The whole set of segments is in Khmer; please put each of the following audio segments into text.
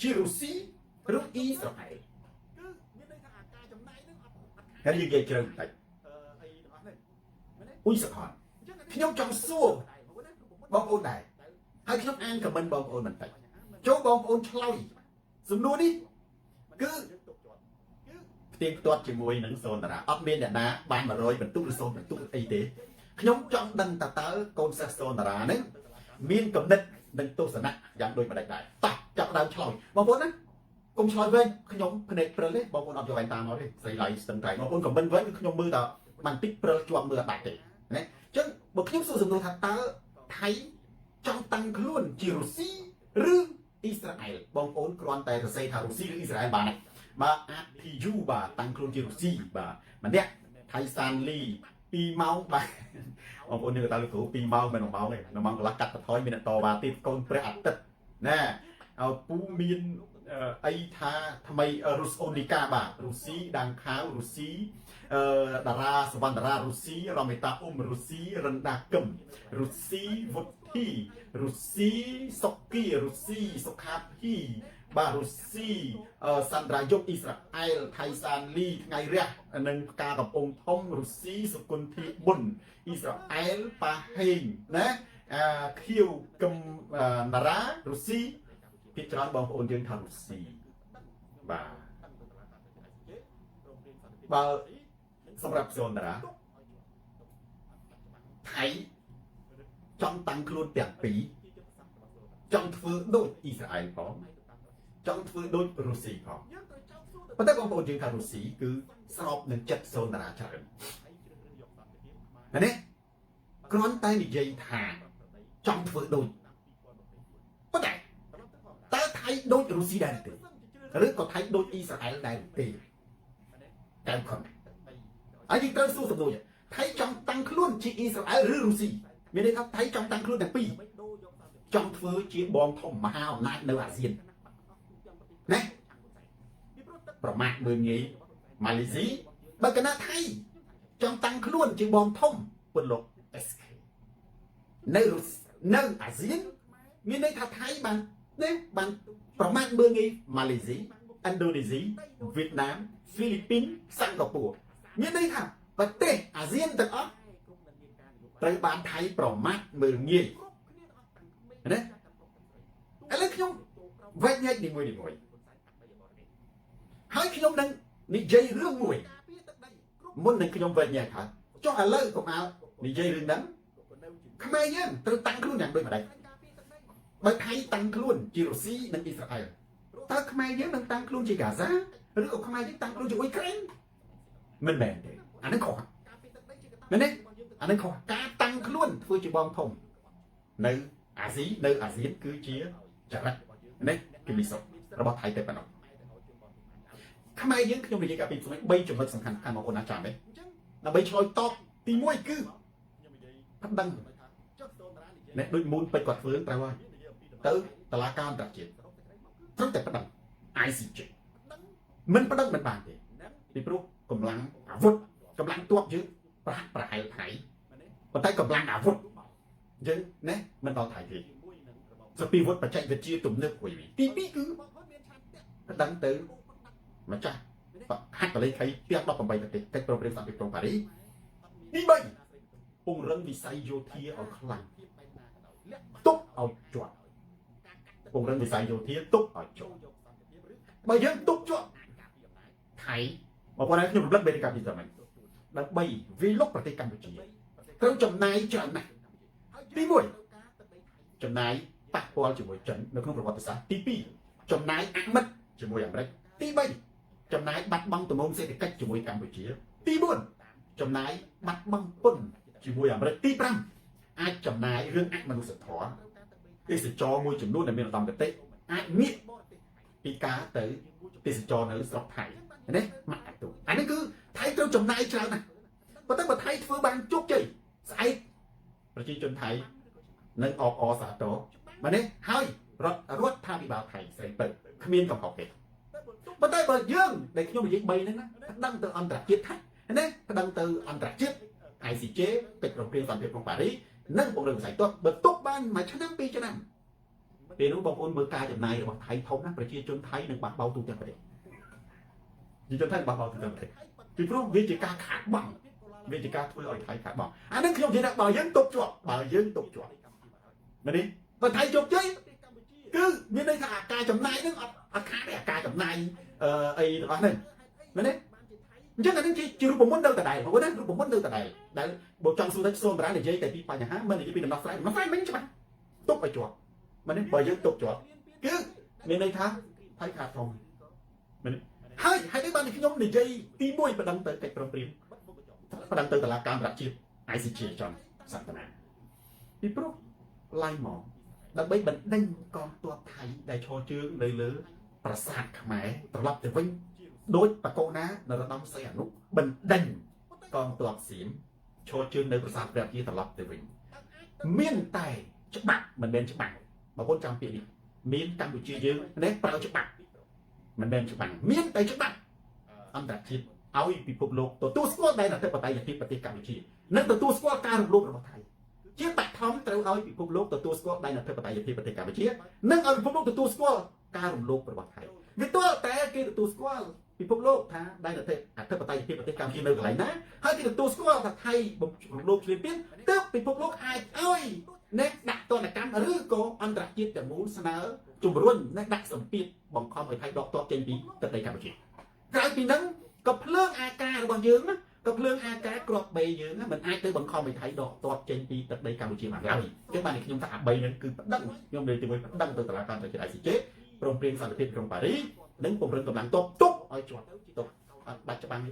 ជារុស្ស៊ីឬអ៊ីស្រាអែលហើយនិយាយជ្រៅបន្តិចអ៊ុយសខនខ្ញុំចង់សួរបងប្អូនដែរហើយខ្ញុំអានខមមិនបងប្អូនបន្តិចចូលបងប្អូនឆ្លើយសំណួរនេះគឺផ្ទៀងផ្ទាត់ជាមួយនឹងសូនតារាអត់មានអ្នកណាបាន100បន្ទុកឬ0បន្ទុកអីទេខ្ញុំចង់ដឹងតើកូនសិស្សសូនតារាហ្នឹងមានគំនិតនិងទស្សនៈយ៉ាងដូចម្ដេចដែរតោះចាប់ដើមឆ្លើយបងប្អូនណាកុំឆ្លើយវិញខ្ញុំភ្នែកព្រិលទេបងប្អូនអត់យកឯងតាមមកទេស្រីឡៃស្ទឹងត្រែងបងប្អូនខមមិនវិញគឺខ្ញុំមើលតែបានតិចព្រិលជាប់មើលអត់ដាច់ទេណាអញ្ចឹងបើខ្ញុំសួរសំណួរថាតើថៃចង់តាំងខ្លួនជារុស្ស៊ីឬអ៊ីស្រាអែលបងប្អូនគ្រាន់តែសរសេរថារុស្ស៊ីឬអ៊ីស្រាអែលបានទេបាទអាភីយូបាទតាំងខ្លួនជារុស្ស៊ីបាទម្នាក់ថៃសានលី2ម៉ោងបាទបងប្អូននេះក៏តើលោកគ្រូ2ម៉ោងមិន1ម៉ោងទេ1ម៉ោងកន្លះកាត់បន្ថយមានអ្នកតវ៉ាទៀតកូនព្រះអាទិត្យណាឲ្យពូមានអីថាថ្មីរុស្អូនីកាបាទរុស្ស៊ីដាងខាវរុស្ស៊ីតារាសវណ្ណតារារុស្ស៊ីរមេតាអ៊ុំរុស្ស៊ីរិនដាកឹមរុស្ស៊ីវុទ្ធីរុស្ស៊ីសុគីរុស្ស៊ីសុខាភីបាទរុស្ស៊ីសាន់ដ្រាយុកអ៊ីស្រាអែលថៃសានលីថ្ងៃរះនិងផ្កាកំពង់ធំរុស្ស៊ីសុគន្ធីប៊ុនអ៊ីស្រាអែលប៉ាហេងណាខៀវកឹមតារារុស្ស៊ីពីច្រើនបងប្អូនយើងថារុស្ស៊ីបាទបើសម្រាប់សូនតារាថៃចង់តាំងខ្លួនទាំងពីរចង់ធ្វើដូចអ៊ីស្រាអែលផងចង់ធ្វើដូចរុស្ស៊ីផងប៉ុន្តែបងប្អូនយើងថារុស្ស៊ីគឺស្របនឹងចិត្តសូនតារាច្រើនណាគ្រាន់តែនិយាយថាចង់ធ្វើដូចប៉ុន្តែតើថៃដូចរុស្ស៊ីដែរទេឬក៏ថៃដូចអ៊ីស្រាអែលដែរទេតែខំហើយយើងត្រូវសួរសំណួរថៃចង់តាំងខ្លួនជាអ៊ីស្រាអែលឬរុស្ស៊ីមានន័យថាថៃចង់តាំងខ្លួនទាំងពីរចង់ធ្វើជាបងធំមហាអំណាចនៅអាស៊ានណាប្រមាថមើលងាយម៉ាឡេស៊ីបើកណាថៃចង់តាំងខ្លួនជាបងធំពលលោក SK នៅអាស៊ានមានន័យថាថៃបានណាបានប្រមាថមើលងាយម៉ាឡេស៊ីឥណ្ឌូនេស៊ីវៀតណាមហ្វីលីពីនសិង្ហបុរីមានន័យថាប្រទេសអាស៊ានទាំងអស់ត្រូវបានថៃប្រមាថមើលងាយណាឥឡូវខ្ញុំវែកញែកនីមួយហើយខ្ញុំនឹងនិយាយរឿងមួយមុននឹងខ្ញុំវែកញែកថាចុះឥឡូវកុំឲ្យនិយាយរឿងហ្នឹងខ្មែរយើងត្រូវតាំងខ្លួនយ៉ាងដូចម្ដេចបើថៃតាំងខ្លួនជារុស្ស៊ីនិងអ៊ីស្រាអែលតើខ្មែរយើងនឹងតាំងខ្លួនជាហ្គាហ្សាឬក៏ខ្មែរយើងតាំងខ្លួនជាអ៊ុយក្រែនមិនមែនទេអានឹងខុសមែនទេអានឹងខុសការតាំងខ្លួនធ្វើជាបងធំនៅអាស៊ីនៅអាស៊ានគឺជាចរិតនេះគឺវិសុទ្ធរបស់ថៃតែប៉ុណ្ណោះខ្មែរយើងខ្ញុំនិយាយពី3ចំណុចសំខាន់បងប្អូនណាចាំទេដើម្បីឆ្លើយតបទី1គឺប្តឹងនេះដូចមូលពេជ្រគាត់ធ្វើត្រូវហើយទៅតុលាការអន្តរជាតិត្រូវតែប្តឹង ICJ មិនប្តឹងមិនបានទេពីព្រោះកម្លាំងអាវុធកម្លាំងទ័ពយើងប្រហែលថៃប៉ុន្តែកម្លាំងអាវុធយើងណាមិនដល់ថៃទេសពីវុធបច្ចេកវិទ្យាទំនើបមួយទី2គឺប្តឹងទៅម្ចាស់ហាក់កលេខីទាំង18ប្រទេសកិច្ចព្រមព្រៀងសន្តិភាពក្រុងប៉ារីសទី3ពង្រឹងវិស័យយោធាឲ្យខ្លាំងទុកឲ្យជាប់ពង្រឹងវិស័យយោធាទុកឲ្យជាប់បើយើងទុកជាប់ថៃបងប្អូនខ្ញុំរំលឹកវេទិកាពីសម័យដើម្បីវាយលុកប្រទេសកម្ពុជាត្រូវចំណាយច្រើនណាស់ទី1ចំណាយប៉ះពាល់ជាមួយចិននៅក្នុងប្រវត្តិសាស្ត្រទី2ចំណាយអាមិត្តជាមួយអាមេរិកទី3ចំណាយបាត់បង់ទំហំសេដ្ឋកិច្ចជាមួយកម្ពុជាទី4ចំណាយបាត់បង់ពន្ធជាមួយអាមេរិកទី5អាចចំណាយរឿងអមនុស្សធម៌ទេសចរមួយចំនួនដែលមានឧត្តមគតិអាចងាកពីការទៅទេសចរនៅស្រុកថៃណាម៉ាក់ទូអានេះគឺថៃត្រូវចំណាយច្រើនណាស់ប៉ុន្តែបើថៃធ្វើបានជោគជ័យស្អែកប្រជាជនថៃនឹងអបអរសាទរបាទនេះហើយរដ្ឋាភិបាលថៃស្រីពៅគ្មានកំហុសទេប៉ុន្តែបើយើងដែលខ្ញុំនិយាយ3ហ្នឹងណាប្តឹងទៅអន្តរជាតិថៃណាប្តឹងទៅអន្តរជាតិ ICJ កិច្ចព្រមព្រៀងសន្តិភាពក្រុងប៉ារីសនិងពង្រឹងវិស័យទ័ពបើទុកបាន1ឆ្នាំ2ឆ្នាំ ពេលនោះបងប្អូនមើលការចំណាយរបស់ថៃធំណាស់ប្រជាជនថៃនឹងបាត់បង់ទូទាំងប្រទេសប្រជាជនថៃបាត់បង់ទូទាំងប្រទេសពីព្រោះវាជាការខាតបង់វាជាការធ្វើឲ្យថៃខាតបង់អានឹងខ្ញុំនិយាយថាបើយើងຕົកជាប់មែនទេបើថៃជោគជ័យគឺមានន័យថាអាការចំណាយនឹងអត់ខាតទេអាការចំណាយអីទាំងអស់ហ្នឹងមែនទេអញ្ចឹងអានឹងជារូបមន្តនៅដដែលបងប្អូនណារូបមន្តនៅដដែលដែលបើចង់សួរថាសូមតារានិយាយតែពីបញ្ហាមិននិយាយពីដំណោះស្រាយមិនច្បាស់ទុកឲ្យជាប់មែនទេបើយើងទុកជាប់គឺមានន័យថាថៃខាតធំមែនទេហើយហេតុអីបានខ្ញុំនិយាយទី1បណ្ដឹងទៅកិច្ចព្រមព្រៀងបណ្ដឹងទៅតុលាការអន្តរជាតិ ICJ ចំសន្តានាពីព្រោះឡាយមកដើម្បីបណ្ដេញកងទ័ពថៃដែលឈរជើងនៅលើប្រាសាទខ្មែរត្រឡប់ទៅវិញដោយបកកណានរោត្តមសីហនុបណ្ដេញកងទ័ពសៀមឈរជើងនៅប្រាសាទព្រះវិហារត្រឡប់ទៅវិញមានតែច្បាប់មិនមែនច្បាប់បងប្អូនចាំពាក្យនេះមានកម្ពុជាយើងនេះប្រើច្បាប់មិនមែនច្បាប់មានតែច្បាប់អន្តរជាតិឲ្យពិភពលោកទទួលស្គាល់ដែនអធិបតេយ្យភាពប្រទេសកម្ពុជានិងទទួលស្គាល់ការរំលោភរបស់ថៃជាបឋមត្រូវឲ្យពិភពលោកទទួលស្គាល់ដែនអធិបតេយ្យភាពប្រទេសកម្ពុជានិងឲ្យពិភពលោកទទួលស្គាល់ការរំលោភរបស់ថៃវាទោះតែគេទទួលស្គាល់ពិភពលោកថាដែនអធិបតេយ្យភាពប្រទេសកម្ពុជានៅកន្លែងណាហើយគេទទួលស្គាល់ថាថៃរំលោភឆ្លៀនពៀនទើបពិភពលោកអាចឲ្យអ្នកដាក់ទណ្ឌកម្មឬក៏អន្តរជាតិទាំងមូលស្នើជំរុញអ្នកដាក់សម្ពាធបង្ខំឲ្យថៃដកទ័ពចេញពីទឹកដីកម្ពុជាក្រៅពីហ្នឹងក៏ភ្លើងអាការរបស់យើងណាក៏ភ្លើងអាការក្របបីយើងណាមិនអាចទៅបង្ខំឲ្យថៃដកទ័ពចេញពីទឹកដីកម្ពុជាបានឡើយចឹងបានខ្ញុំថាអា3ហ្នឹងគឺប្តឹងខ្ញុំនិយាយជាមួយប្តឹងទៅតុលាការអន្តរជាតិ ICJ ព្រមព្រៀងសន្តិភាពក្រុងប៉ារីសនិងពង្រឹងកម្លាំងទ័ពទុកឲ្យជាប់ទុកអត់បាច់ច្បាំងទេ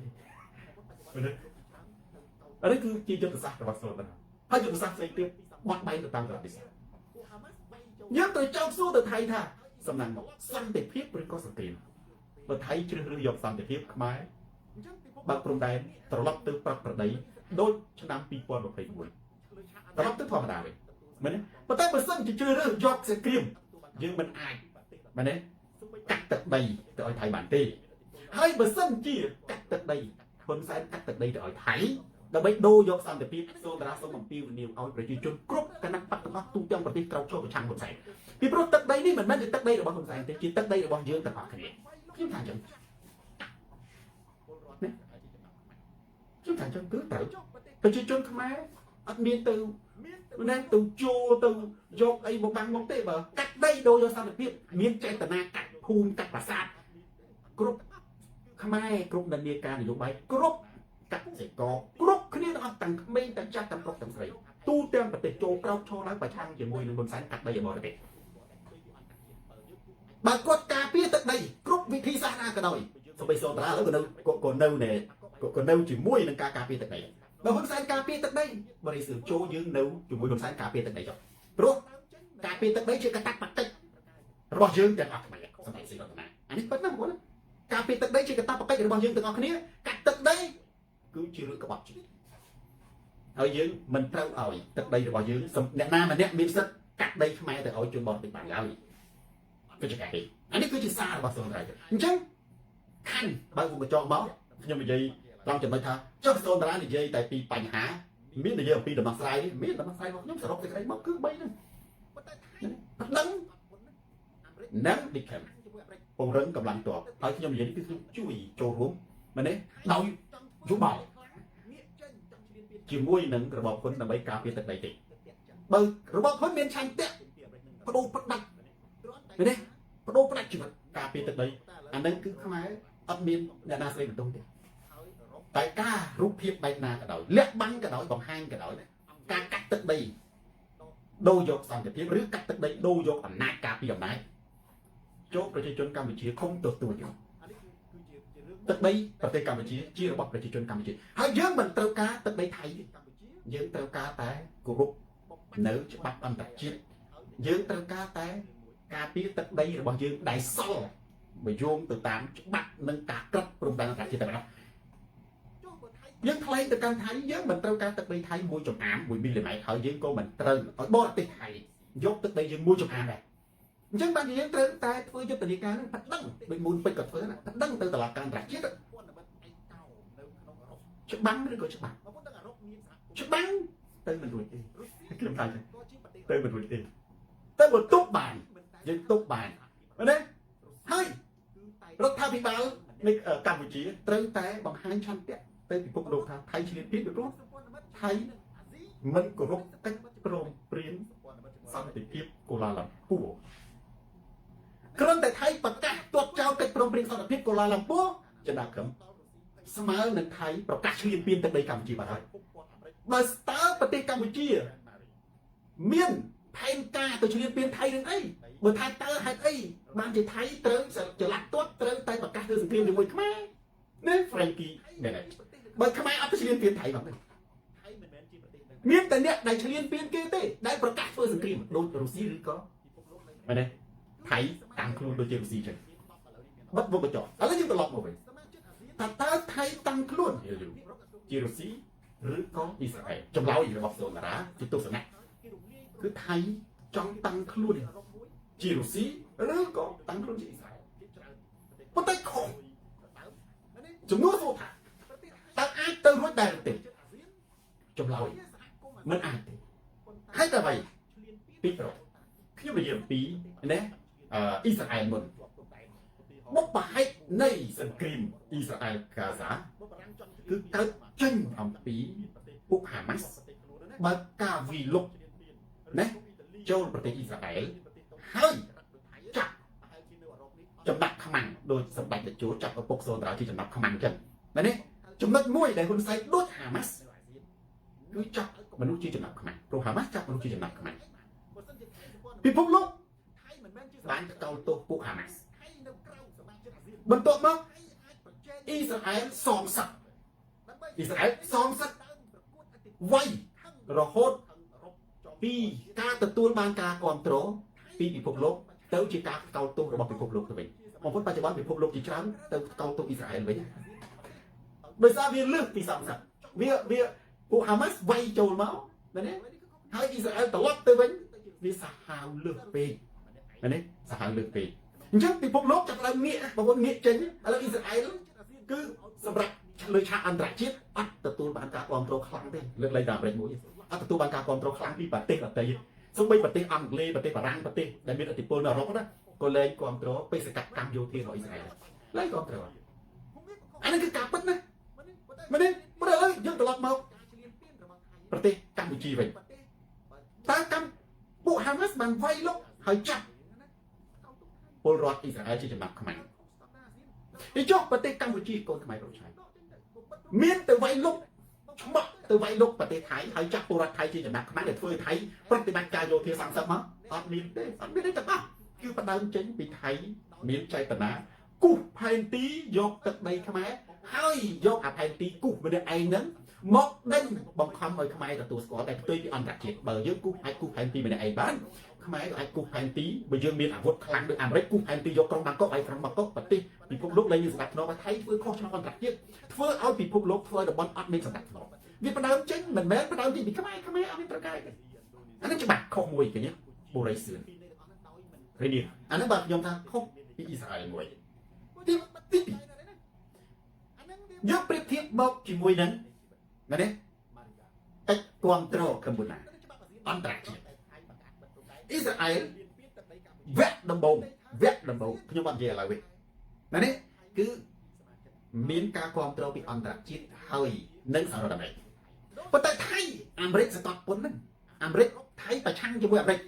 អានេះគឺជាយុទ្ធសាស្ត្ររបស់សូលហើយយុទ្ធសាស្ត្រផ្សេងទៀតបត់បែនទៅតាមប្រវត្តិសាស្ត្រយើងត្រូវចោទសួរទៅថៃថាសំណាងមកសន្តិភាពឬក៏សង្គ្រាមបើថៃជ្រើសរើសយកសន្តិភាពខ្មែរបើកព្រំដែនត្រឡប់ទៅប្រកប្រដីដូចឆ្នាំ2024ត្រឡប់ទៅធម្មតាវិញមែនទេប៉ុន្តែបើសិនជាជ្រើសរើសយកសង្គ្រាមយើងមិនអាចមែនទេកាត់ទឹកដីទៅឲ្យថៃបានទេហើយបើសិនជាកាត់ទឹកដីហ៊ុនសែនកាត់ទឹកដីទៅឲ្យថៃដើម្បីដូរយកសន្តិភាពសូមតារាសូមអំពាវនាវឲ្យប្រជាជនគ្រប់គណៈបកទាំងអស់ទូទាំងប្រទេសក្រោកឈរប្រឆាំងហ៊ុនសែនពីព្រោះទឹកដីនេះមិនមែនជាទឹកដីរបស់ហ៊ុនសែនទេជាទឹកដីរបស់យើងទាំងអស់គ្នាខ្ញុំថាអញ្ចឹងខ្ញុំថាអញ្ចឹងគឺត្រូវប្រជាជនខ្មែរអត់មានទៅណែទៅចូលទៅយកអីមកបាំងមកទេបើកាត់ដីដូរយកសន្តិភាពមានចេតនាកាត់ភូមិកាត់ប្រាសាទគ្រប់ខ្មែរគ្រប់និន្នាការនយោបាយគ្រប់កសិករគ្រប់គ្នាទាំងអស់ទាំងក្មេងទាំងចាស់ទាំងប្រុសទាំងស្រីទូទាំងប្រទេសចូលក្រោកឈរឡើងប្រឆាំងជាមួយនឹងហ៊ុនសែនកាត់ដីរបស់ប្រទេសបើគាត់ការពារទឹកដីគ្រប់វិធីសាស្ត្រណាក៏ដោយសូម្បីសូតារាក៏នៅជាមួយនឹងការការពារទឹកដីបើហ៊ុនសែនការពារទឹកដីបរិសុទ្ធចូលយើងនៅជាមួយហ៊ុនសែនការពារទឹកដីចុះព្រោះការពារទឹកដីជាកាតព្វកិច្ចរបស់យើងទាំងអស់គ្នាសម្រាប់សិទ្ធិរដ្ឋណាអានេះពិតណាស់បងប្អូនការពារទឹកដីជាកាតព្វកិច្ចរបស់យើងទាំងអស់គ្នាកាត់ទឹកដីគឺជារឿងក្បត់ជីវិតហើយយើងមិនត្រូវឲ្យទឹកដីរបស់យើងអ្នកណាម្នាក់មានសិទ្ធិកាត់ដីខ្មែរទៅឲ្យជនបរទេសបានឡើយគឺជាការនេះអានេះគឺជាសាររបស់សូនរ៉ៃអញ្ចឹងខាន់បើខ្ញុំបញ្ចុះមកខ្ញុំនិយាយត្រង់ចំណុចថាចុះសូនតារានិយាយតែពីបញ្ហាមាននិយាយអំពីដំណោះស្រាយមានដំណោះស្រាយរបស់ខ្ញុំសរុបសេចក្តីមកគឺ3ហ្នឹងដឹងនិងឌីខេមពង្រឹងកម្លាំងទ័ពហើយខ្ញុំនិយាយនេះគឺខ្ញុំជួយចូលរួមមែនទេដោយយោបល់ជាមួយនឹងរបបហ៊ុនដើម្បីការពារទឹកដីទេបើរបបហ៊ុនមានឆន្ទៈបដូរផ្ដាច់មែនទេបដូរផ្ដាច់ជីវិតការពារទឹកដីអានឹងគឺខ្មែរអត់មានអ្នកណាស្រីបន្ទោសទេតែការរូបភាពបែបណាក៏ដោយលាក់បាំងក៏ដោយបង្ហាញក៏ដោយការកាត់ទឹកដីដូរយកសន្តិភាពឬកាត់ទឹកដីដូរយកអំណាចការពារអំណាចចូលប្រជាជនកម្ពុជាខំទទួលយកទឹកដីប្រទេសកម្ពុជាជារបស់ប្រជាជនកម្ពុជាហើយយើងមិនត្រូវការទឹកដីថៃទេយើងត្រូវការតែគោរពនៅច្បាប់អន្តរជាតិយើងត្រូវការតែការពារទឹកដីរបស់យើងដែលសល់បើយោងទៅតាមច្បាប់និងការក្រឹតព្រំដែនអន្តរជាតិតែម្ដងយើងថ្លែងទៅកាន់ថៃយើងមិនត្រូវការទឹកដីថៃ1.5 1 មីលីម៉ែត្រហើយយើងក៏មិនត្រូវឲ្យបរទេសថៃយកទឹកដីយើង1.5ដែរអញ្ចឹងបានយើងត្រូវតែធ្វើយុទ្ធនាការនឹងប្តឹងដូចមូលពេជ្រក៏ធ្វើណាប្តឹងទៅតុលាការអន្តរជាតិច្បាំងឬក៏ច្បាំងទៅមិនរួចទេខ្ញុំថាទៅមិនរួចទេតែបើទប់បាន យើងទុកបានមែនទេហើយរដ្ឋាភិបាលនៃកម្ពុជាត្រូវតែបង្ហាញឆន្ទៈទៅពិភពលោកថាថៃឆ្លៀតពីព្រោះថៃមិនគោរពកិច្ចព្រមព្រៀងសន្តិភាពកូឡាឡាំពួរគ្រាន់តែថៃប្រកាសទាត់ចោលកិច្ចព្រមព្រៀងសន្តិភាពកូឡាឡាំពួរចំណាក្រឹមស្មើនឹងថៃប្រកាសឈ្លានពានទឹកដីកម្ពុជាបាត់ហើយបើស្ទើប្រទេសកម្ពុជាមានផែនការទៅឈ្លានពានថៃនឹងអីបើថាតើហេតុអីបានជាថៃត្រូវចល័តទាត់ត្រូវតែប្រកាសធ្វើសង្គ្រាមជាមួយខ្មែរណា Frankie មែនទេបើខ្មែរអត់ទៅឈ្លានពានថៃមកទេមានតែអ្នកដែលឈ្លានពានគេទេដែលប្រកាសធ្វើសង្គ្រាមដូចរុស្ស៊ីឬក៏មែនទេថៃតាំងខ្លួនដូចជារុស្ស៊ីចឹងបិទវងកញ្ចក់ឥឡូវយើងត្រឡប់មកវិញតើថៃតាំងខ្លួនជារុស្ស៊ីឬក៏អ៊ីស្រាអែលចម្លើយរបស់សូណារ៉ាជាទស្សនៈគឺថៃចង់តាំងខ្លួនជារុស្ស៊ីឬក៏តាំងខ្លួនជាអ៊ីស្រាអែលប៉ុន្តែខុសចំនួនសូថាតើអាចទៅរួចដែរទេចម្លើយមិនអាចទេហើយតែអ្វីពីប្រខ្ញុំនិយាយអំពីណាអ៊ីស្រាអែលមុនបុព្វហេតុនៃសង្គ្រាមអ៊ីស្រាអែលកាហ្សាគឺកើតចេញអំពីពួកហាម៉ាស់បើការវិលុកណាចូលប្រទេសអ៊ីស្រាអែលហើយចាប់ចំណាប់ខ្មាំងដោយសម្ដេចតេជោចាប់ឪពុកសូនតាជាចំណាប់ខ្មាំងចឹងមែនទេចំណុចមួយដែលហ៊ុនសែនដូចហាម៉ាស់គឺចាប់មនុស្សជាចំណាប់ខ្មាំងព្រោះហាម៉ាស់ចាប់មនុស្សជាចំណាប់ខ្មាំងពិភពលោកបានកោតទោសពួកហាម៉ាស់បន្ទាប់មកអ៊ីស្រាអែលសងសឹកអ៊ីស្រាអែលសងសឹកវាយរហូតពីការទទួលបានការគ្រប់គ្រងពីពិភពលោកទៅជាការកោតទោសរបស់ពិភពលោកទៅវិញបងប្អូនបច្ចុប្បន្នពិភពលោកជាច្រើនទៅកោតទោសអ៊ីស្រាអែលវិញដោយសារវាលើសពីសងសឹកវាពួកហាម៉ាស់វាយចូលមកមែនទេហើយអ៊ីស្រាអែលត្រឡប់ទៅវិញវាសាហាវលើសពេកមែនទេសាហាវលើសពេកអញ្ចឹងពិភពលោកចាប់ដើមងាកបងប្អូនងាកចេញឥឡូវអ៊ីស្រាអែលគឺសម្រាប់លើឆាកអន្តរជាតិអត់ទទួលបានការគ្រប់គ្រងខ្លាំងទេលើកលែងតែអាមេរិកមួយអត់ទទួលបានការគ្រប់គ្រងខ្លាំងពីប្រទេសដទៃសូម្បីប្រទេសអង់គ្លេសប្រទេសបារាំងប្រទេសដែលមានឥទ្ធិពលនៅអឺរ៉ុបណាក៏លែងគ្រប់គ្រងបេសកកម្មយោធារបស់អ៊ីស្រាអែលលែងគ្រប់គ្រងអានេះគឺការពិតណាមែនទេព្រោះឥឡូវយើងត្រឡប់មកប្រទេសកម្ពុជាវិញតើកម្ពុជាពួកហាម៉ាស់បានវាយលុកហើយចាប់ពលរដ្ឋអ៊ីស្រាអែលជាចំណាប់ខ្មាំងទីចុះប្រទេសកម្ពុជាកូនខ្មែរប្រឆាំងមានទៅវាយលុកឆ្មក់ទៅវាយលុកប្រទេសថៃហើយចាប់ពលរដ្ឋថៃជាចំណាប់ខ្មាំងដែលធ្វើថៃប្រតិបត្តិការយោធាសង្សឹកមកអត់មានទេអត់មានទេទាំងអស់គឺផ្ដើមចេញពីថៃមានចេតនាគូសផែនទីយកទឹកដីខ្មែរហើយយកអាផែនទីគូសម្នាក់ឯងហ្នឹងមកដេញបង្ខំឲ្យខ្មែរទទួលស្គាល់តែផ្ទុយពីអន្តរជាតិបើយើងគូសអាចគូសផែនទីម្នាក់ឯងបានខ្មែរក៏អាចគូសផែនទីបើយើងមានអាវុធខ្លាំងដូចអាមេរិកគូសផែនទីយកក្រុងបាងកកហើយក្រុងបាងកកប្រទេសពិភពលោកលែងមានសម្ដេចធ្នាប់ថៃធ្វើខុសច្បាប់អន្តរជាតិធ្វើឲ្យពិភពលោកធ្វើតំបន់អត់មានសម្ដេចធ្នាប់វាផ្ដើមចេញមិនមែនផ្ដើមចេញពីខ្មែរអត់មានប្រកែកទេអានេះច្បាស់ខុសមួយគេនេះបូរ៉ៃសឿនឃើញនេះអានេះបាទខ្ញុំថាខុសពីអ៊ីស្រាអែលមួយទីយកប្រៀបធៀបមកជាមួយនឹងណាទេកិច្ចគ្រប់គ្រងកម្ពុជាអន្តរជាតិអ៊ីស្រាអែលវគ្គដំបូងខ្ញុំអត់និយាយឥឡូវវិញណានេះគឺមានការគ្រប់គ្រងពីអន្តរជាតិហើយនិងសហរដ្ឋអាមេរិកប៉ុន្តែថៃអាមេរិកសតពុនហ្នឹងអាមេរិកថៃប្រឆាំងជាមួយអាមេរិក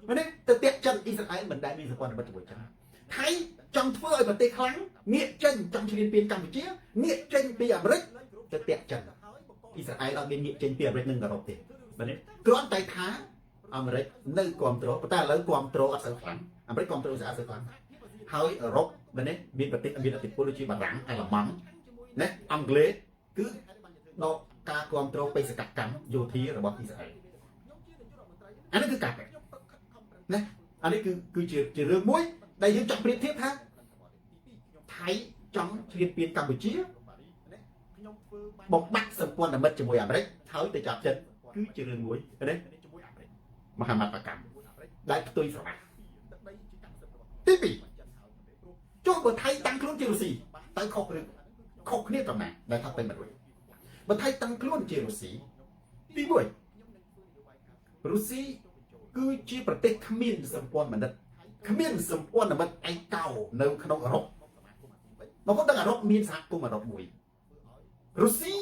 មែនទេទៅតាក់ចិនអ៊ីស្រាអែលមិនដែលមានសព្វនមិត្តជាមួយចិនថៃចង់ធ្វើឲ្យប្រទេសខ្លាំងងាកចេញចង់ឈ្លានពានកម្ពុជាងាកចេញពីអាមេរិកទៅតាក់ចិនអ៊ីស្រាអែលអត់មានងាកចេញពីអាមេរិកនិងអឺរ៉ុបទេមែនទេគ្រាន់តែថាអាមេរិកនៅគ្រប់គ្រងប៉ុន្តែឥឡូវគ្រប់គ្រងអត់សូវខ្លាំងអាមេរិកគ្រប់គ្រងស្អាតសូវខ្លាំងហើយអឺរ៉ុបមែនទេមានប្រទេសមានឥទ្ធិពលដូចជាបារាំងអាល្លឺម៉ង់ណាអង់គ្លេសគឺដកការគ្រប់គ្រងបេសកកម្មយោធារបស់អ៊ីស្រាអែលអានេះគឺការពិតណាអានេះគឺជារឿងមួយដែលយើងចង់ប្រៀបធៀបថាថៃចង់ឈ្លានពានកម្ពុជាបំបត្តិសម្ព័ន្ធមិត្តជាមួយអាមេរិកហើយទៅចាប់ចិនគឺជារឿងមួយណាមហាមតកម្មដែលផ្ទុយស្រឡះទី2ចុះបើថៃតាំងខ្លួនជារុស្ស៊ីតើខុសរឿងខុសគ្នាត្រង់ណាដែលថាទៅមិនរួចបើថៃតាំងខ្លួនជារុស្ស៊ីទី1រុស្ស៊ីគឺជាប្រទេសគ្មានសម្ព័ន្ធមិត្ត គ្មានសម្ព័ន្ធមិត្តឯកោនៅក្នុងអឺរ៉ុបមកគាត់ដឹងអឺរ៉ុបមានសហគមន៍អឺរ៉ុបមួយរុស្ស៊ី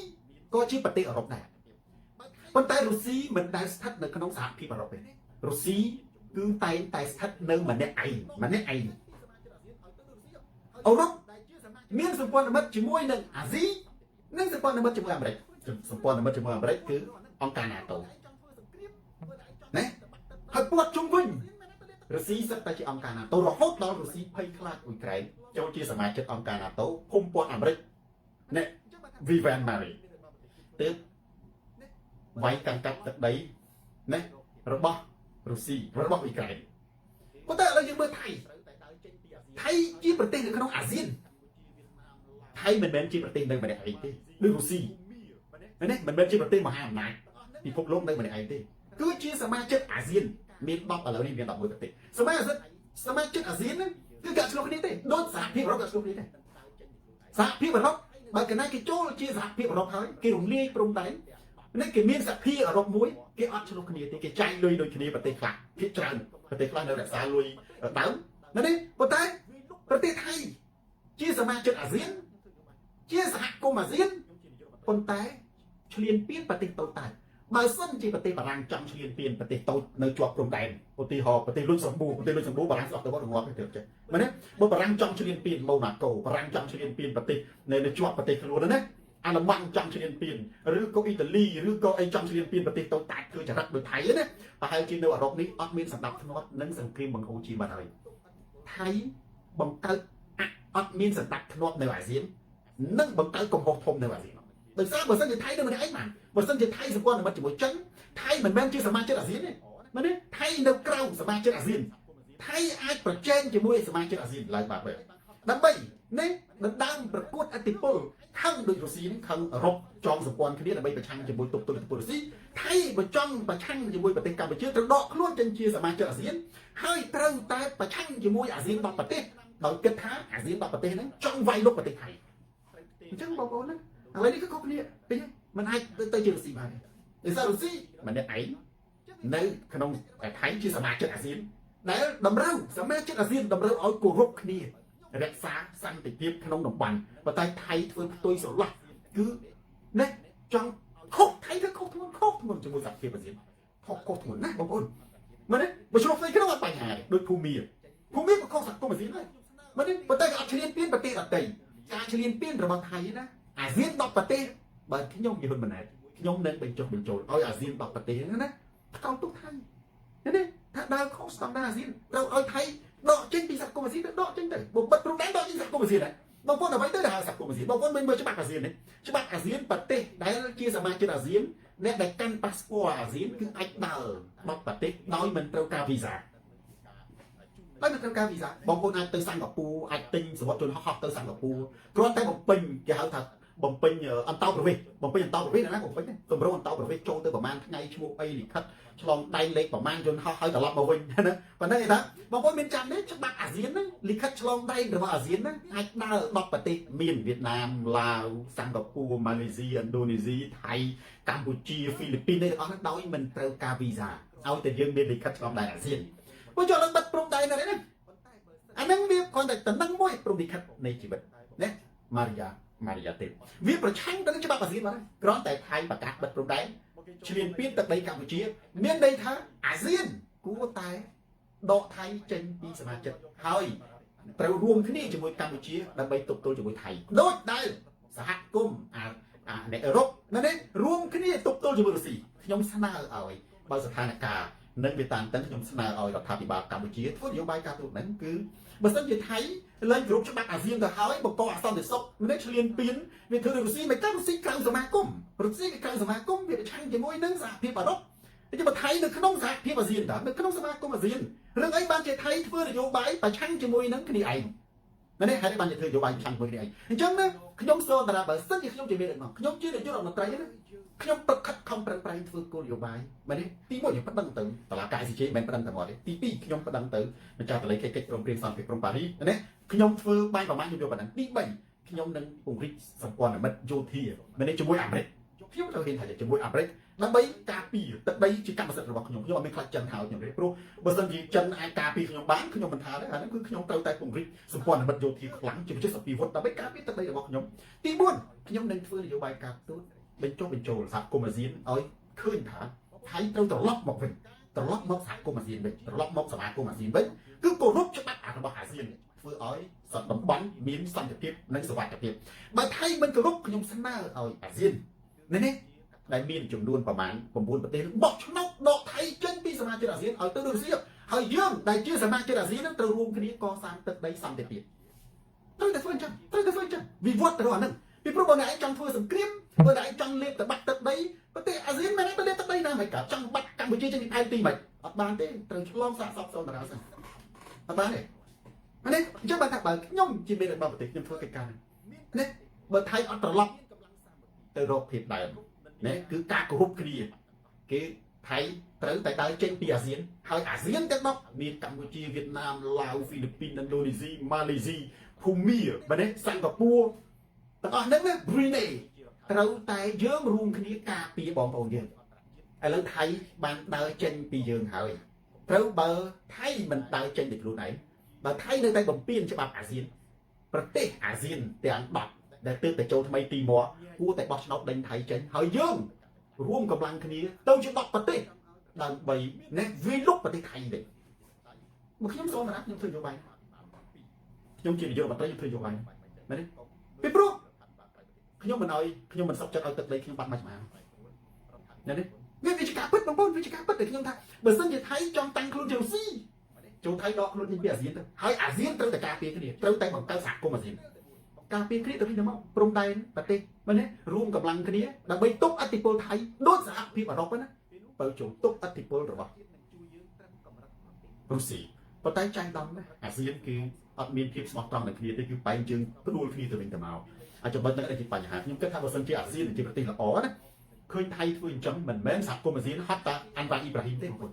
ក៏ជាប្រទេសអឺរ៉ុបដែរប៉ុន្តែរុស្ស៊ីមិនដែលស្ថិតនៅក្នុងសហភាពអឺរ៉ុបទេរុស្ស៊ីគឺតែងតែស្ថិតនៅម្នាក់ឯងអឺរ៉ុបមានសម្ព័ន្ធមិត្តជាមួយនឹងអាស៊ីនិងសម្ព័ន្ធមិត្តជាមួយអាមេរិកសម្ព័ន្ធមិត្តជាមួយអាមេរិកគឺអង្គការ NATO ណាហើយពាត់ជុំវិញរុស្ស៊ីសិតតែជាអង្គការ NATO រហូតដល់រុស្ស៊ីភ័យខ្លាចអ៊ុយក្រែនចូលជាសមាជិកអង្គការ NATO ភូមិពាត់អាមេរិកណែ Vivian Mary ទើបវាយកាន់កាប់ទឹកដីណារបស់រុស្ស៊ីរបស់អ៊ុយក្រែនប៉ុន្តែឥឡូវយើងមើលថៃជាប្រទេសនៅក្នុងអាស៊ានថៃមិនមែនជាប្រទេសនៅម្នាក់ឯងទេដូចរុស្ស៊ីណាមិនមែនជាប្រទេសមហាអំណាចពិភពលោកនៅម្នាក់ឯងទេគឺជាសមាជិកអាស៊ានមាន10ឥឡូវនេះមាន11ប្រទេសសមាជិកអាស៊ានហ្នឹងគឺកាត់ឆ្លុះគ្នាទេដូចសហភាពអឺរ៉ុបកាត់ឆ្លុះគ្នាទេសហភាពអឺរ៉ុបបើកណាគេចូលជាសហភាពអឺរ៉ុបហើយគេរំលាយព្រំដែននេះគេមានសហភាពអឺរ៉ុបមួយគេអត់ឆ្លុះគ្នាទេគេចាយលុយដូចគ្នាប្រទេសខ្លះភាគច្រើនប្រទេសខ្លះនៅរក្សាលុយដើមណាប៉ុន្តែប្រទេសថៃជាសមាជិកអាស៊ានជាសហគមន៍អាស៊ានប៉ុន្តែឈ្លានពានប្រទេសតូចតាចបើសិនជាប្រទេសបារាំងចង់ឈ្លានពានប្រទេសតូចនៅជាប់ព្រំដែនឧទាហរណ៍ប្រទេសលុចសំបូបារាំងស្អប់ទៅវត្តងប់ទៅចេះមែនទេបើបារាំងចង់ឈ្លានពានម៉ូណាកូបារាំងចង់ឈ្លានពានប្រទេសនៅជាប់ប្រទេសខ្លួនណាអាល្លឺម៉ង់ចង់ឈ្លានពានឬក៏អ៊ីតាលីឬក៏អីចង់ឈ្លានពានប្រទេសតូចតាចធ្វើចរិតដូចថៃណាប្រហែលជានៅអឺរ៉ុបនេះអត់មានសម្ដាប់ធ្នាប់និងសង្គ្រាមបង្ហូរជីបាត់ហើយថៃបង្កើតអត់មានសម្ដាប់ធ្នាប់នៅអាស៊ាននិងបង្កើតកំហុសធំនៅអាស៊ានដោយសារបើសិនជាថៃនៅម្នាក់ឯងបានបើសិនជាថៃសម្ព័ន្ធមិត្តជាមួយចិនថៃមិនមែនជាសមាជិកអាស៊ានទេមែនទេថៃនៅក្រៅសមាជិកអាស៊ានថៃអាចប្រជែងជាមួយសមាជិកអាស៊ានឡើងបានដើម្បីនេះដណ្ដើមប្រកួតអធិពលខឹងដូចរុស្ស៊ីនឹងខឹងអឺរ៉ុបចងសម្ព័ន្ធគ្នាដើម្បីប្រឆាំងជាមួយទប់ទល់ឥទ្ធិពលរុស្ស៊ីថៃបើចង់ប្រឆាំងជាមួយប្រទេសកម្ពុជាត្រូវដកខ្លួនចេញជាសមាជិកអាស៊ានហើយត្រូវតែប្រឆាំងជាមួយអាស៊ាន10ប្រទេសដោយគិតថាអាស៊ាន10ប្រទេសហ្នឹងចង់វាយលុកប្រទេសថៃអញ្ចឹងបងប្អូនណាឥឡូវនេះគឺគ្រប់គ្នាពេញមិនអាចទៅជារុស្ស៊ីបានទេដោយសាររុស្ស៊ីម្នាក់ឯងនៅក្នុងថៃជាសមាជិកអាស៊ានដែលតម្រូវសមាជិកអាស៊ានតម្រូវឲ្យគោរពគ្នារក្សាសន្តិភាពក្នុងតំបន់ប៉ុន្តែថៃធ្វើផ្ទុយស្រឡះគឺណាចង់ខុសថៃធ្វើខុសធ្ងន់ជាមួយសហភាពអាស៊ានខុសធ្ងន់ណាបងប្អូនមែនទេបើឆ្លោះផ្ទៃក្នុងអត់បញ្ហាទេដូចភូមាក៏ខុសសហគមន៍អាស៊ានដែរមែនទេប៉ុន្តែក៏អត់ឈ្លានពានប្រទេសដទៃការឈ្លានពានរបស់ថៃណាអាស៊ាន10ប្រទេសបើខ្ញុំយល់មិនដែរខ្ញុំនឹងបញ្ចុះបញ្ចូលឲ្យអាស៊ាន10ប្រទេសហ្នឹងណាថ្កោលទោសថៃណាថាដើរខុសស្តង់ដារអាស៊ានត្រូវឲ្យថៃដកចេញពីសហគមន៍អាស៊ានទៅដកចេញទៅបំបិទព្រំដែនដកចេញសហគមន៍អាស៊ានដែរបងប្អូនអ្វីទៅដែលហៅសហគមន៍អាស៊ានបងប្អូនមិនមើលច្បាប់អាស៊ានទេច្បាប់អាស៊ានប្រទេសដែលជាសមាជិកអាស៊ានអ្នកដែលកាន់ប៉ាសពតអាស៊ានគឺអាចដើរ10ប្រទេសដោយមិនត្រូវការវីសាហើយមិនត្រូវការវីសាបងប្អូនអាចទៅសិង្ហបុរីអាចទិញសម្បត្តិជនហោះទៅសិង្ហបុរីគ្រាន់តែបំពេញគេហៅថាបំពេញអន្តោប្រវេសន៍បំពេញអន្តោប្រវេសន៍ណាបំពេញតម្រូវអន្តោប្រវេសន៍ចូលទៅប្រមាណថ្ងៃឈ្មោះអីលិខិតឆ្លងដែនលេខប្រមាណយន្តហោះហើយត្រឡប់មកវិញណាប៉ុន្តែថាបងប្អូនមានចាំទេច្បាប់អាស៊ានហ្នឹងលិខិតឆ្លងដែនរបស់អាស៊ានហ្នឹងអាចដើរ10ប្រទេសមានវៀតណាមឡាវសិង្ហបុរីម៉ាឡេស៊ីឥណ្ឌូនេស៊ីថៃកម្ពុជាហ្វីលីពីននេះទាំងអស់ហ្នឹងដោយមិនត្រូវការវីសាឲ្យតែយើងមានលិខិតឆ្លងដែនអាស៊ានពួកចូលឡើងបាត់ព្រំដែនណាអាហ្នឹងវាគ្រាន់តែតំណឹងមួយព្រំលិខិតនៃជីវិតណាម៉ារីយ៉ាទេវាប្រឆាំងទៅនឹងច្បាប់អាស៊ានបាត់ហើយគ្រាន់តែថៃប្រកាសបិទព្រំដែនឈ្លានពានទឹកដីកម្ពុជាមានន័យថាអាស៊ានគួរតែដកថៃចេញពីសមាជិកហើយត្រូវរួមគ្នាជាមួយកម្ពុជាដើម្បីទប់ទល់ជាមួយថៃដូចដែលសហគមន៍អ្នកអឺរ៉ុបណារួមគ្នាទប់ទល់ជាមួយរុស្ស៊ីខ្ញុំស្នើឲ្យបើស្ថានភាពនឹងវាតានតឹងខ្ញុំស្នើឲ្យរដ្ឋាភិបាលកម្ពុជាធ្វើនយោបាយការទូតហ្នឹងគឺបើសិនជាថៃលែងគ្រប់ច្បាប់អាស៊ានទៅហើយបង្កអសន្តិសុខមិនឈ្លានពានវាធ្វើរុស្ស៊ីមិនទៅរុស្ស៊ីក្រៅសមាគមរុស្ស៊ីក្រៅសមាគមវាប្រឆាំងជាមួយនឹងសហភាពអឺរ៉ុបតែបើថៃនៅក្នុងសហភាពអាស៊ានតើនៅក្នុងសមាគមអាស៊ានរឿងអីបានជាថៃធ្វើនយោបាយប្រឆាំងជាមួយនឹងគ្នាឯងនេះហេតុបានជាធ្វើនយោបាយប្រឆាំងជាមួយគ្នាឯងអញ្ចឹងណាខ្ញុំសូមតារាបើសិនជាខ្ញុំជាមេដឹកនាំខ្ញុំជានាយករដ្ឋមន្ត្រីណាខ្ញុំប្រខិតខំប្រឹងប្រែងធ្វើគោលនយោបាយមែនទេទី1ខ្ញុំប្តឹងទៅតុលាការ ICJ មិនប្តឹងតែមកទេទី2ខ្ញុំប្តឹងទៅម្ចាស់តលេខកិច្ចព្រមព្រៀងសន្តិភាពក្រុងប៉ារីសណាខ្ញុំធ្វើបាយប្រមាណខ្ញុំយកប៉ុណ្ណឹងទី3ខ្ញុំនឹងពង្រីកសម្ព័ន្ធមិត្តយោធាមែនទេជាមួយអាមេរិកខ្ញុំត្រូវហ៊ានថាជាមួយអាមេរិក ដើម្បីការពារទឹកដីជាកម្មសិទ្ធិរបស់ខ្ញុំអត់មានខ្លាចចិនហើយខ្ញុំទេព្រោះបើសិនជាចិនអាចការពារខ្ញុំបានខ្ញុំមិនថាទេអានេះគឺខ្ញុំត្រូវតែពង្រីកសម្ព័ន្ធមិត្តយោធាខ្លាំងជាពិសេសអភិវឌ្ឍដើម្បីការពារទឹកដីរបស់ខ្ញុំទី4ខ្ញុំនឹងធ្វើនយោបាយការទូតបញ្ចុះបញ្ចូលសហគមន៍អាស៊ានឲ្យឃើញថាថៃត្រូវត្រឡប់មកវិញត្រឡប់មកសហគមន៍អាស៊ានវិញត្រឡប់មកសមាគមអាស៊ានវិញគឺគោរពច្បាប់របស់អាស៊ានធ្វើឲ្យសន្តិតំបន់មានសន្តិភាពនិងសុវត្ថិភាពបើថៃមិនគោរពខ្ញុំស្នើឲ្យអាស៊ាននេះដែលមានចំនួនប្រមាណ9ប្រទេសបោះឆ្នោតដកថៃចេញពីសមាជិកអាស៊ានឲ្យទៅរុស្ស៊ីហើយយើងដែលជាសមាជិកអាស៊ាននឹងត្រូវរួមគ្នាកសាងទឹកដីសន្តិភាពត្រូវតែធ្វើអញ្ចឹងវិវត្តទៅរកអានឹងពីព្រោះបើអ្នកឯងចង់ធ្វើសង្គ្រាមបើអ្នកឯងចង់លេបទៅបាត់ទឹកដីប្រទេសអាស៊ានមិនទៅលេបទឹកដីណាមិនកើតចង់បាត់កម្ពុជាចេញពីផែនទីមិនអត់បានទេត្រូវឆ្លងសាកសពសូនតារាសិនអត់បានទេនេះអញ្ចឹងបើថាបើខ្ញុំជាមេដឹកនាំប្រទេសខ្ញុំធ្វើកិច្ចការនេះបើថៃអត់ត្រឡប់ទៅរកភាពដើមនេះគឺការគោរពគ្នាគេថៃត្រូវតែដើរចេញពីអាស៊ានហើយអាស៊ានទាំង10មានកម្ពុជាវៀតណាមឡាវហ្វីលីពីនឥណ្ឌូនេស៊ីម៉ាឡេស៊ីភូមាបាទនេះសិង្ហបុរីទាំងអស់ហ្នឹងប្រ៊ុយណេត្រូវតែយើងរួមគ្នាការពារបងប្អូនយើងឥឡូវថៃបានដើរចេញពីយើងហើយត្រូវបើថៃមិនដើរចេញពីខ្លួនឯងបើថៃនៅតែបំពេញច្បាប់អាស៊ានប្រទេសអាស៊ានទាំង10ដែលទើបតែចូលថ្មីទីមកគួរតែបោះឆ្នោតដេញថៃចេញហើយយើងរួមកម្លាំងគ្នាទៅជា10ប្រទេសដើម្បីនេះវាលុបប្រទេសថៃវិញមកខ្ញុំសូមណាខ្ញុំធ្វើនយោបាយខ្ញុំជានាយករដ្ឋមន្ត្រីខ្ញុំធ្វើនយោបាយមែនទេពីព្រោះខ្ញុំមិនសុខចិត្តឲ្យទឹកដីខ្ញុំបាត់មកឆ្មាណានេះវាជាការពិតបងប្អូនវាជាការពិតតែខ្ញុំថាបើសិនជាថៃចង់តាំងខ្លួនជារុស្ស៊ីចូលថៃដកខ្លួនចេញពីអាស៊ានទៅហើយអាស៊ានត្រូវតែការពារគ្នាត្រូវតែបង្កើតសហគមន៍អាស៊ានការពារគ្នាទៅវិញទៅមកព្រំដែនប្រទេសមែនទេរួមកម្លាំងគ្នាដើម្បីទប់ឥទ្ធិពលថៃដូចសហភាពអឺរ៉ុបណាបើចូលទប់ឥទ្ធិពលរបស់រុស្ស៊ីប៉ុន្តែចាញ់ដំណាអាស៊ានគឺអត់មានភាពស្មោះត្រង់នឹងគ្នាទេគឺបែងជើងផ្ដួលគ្នាទៅវិញទៅមកអាចចំណុចហ្នឹងជាបញ្ហាខ្ញុំគិតថាបើសិនជាអាស៊ានជាប្រទេសល្អណាឃើញថៃធ្វើអញ្ចឹងមិនមែនសហគមន៍អាស៊ានហត់តាអាន់វ៉ាអ៊ីប្រាហ៊ីមទេបងប្អូន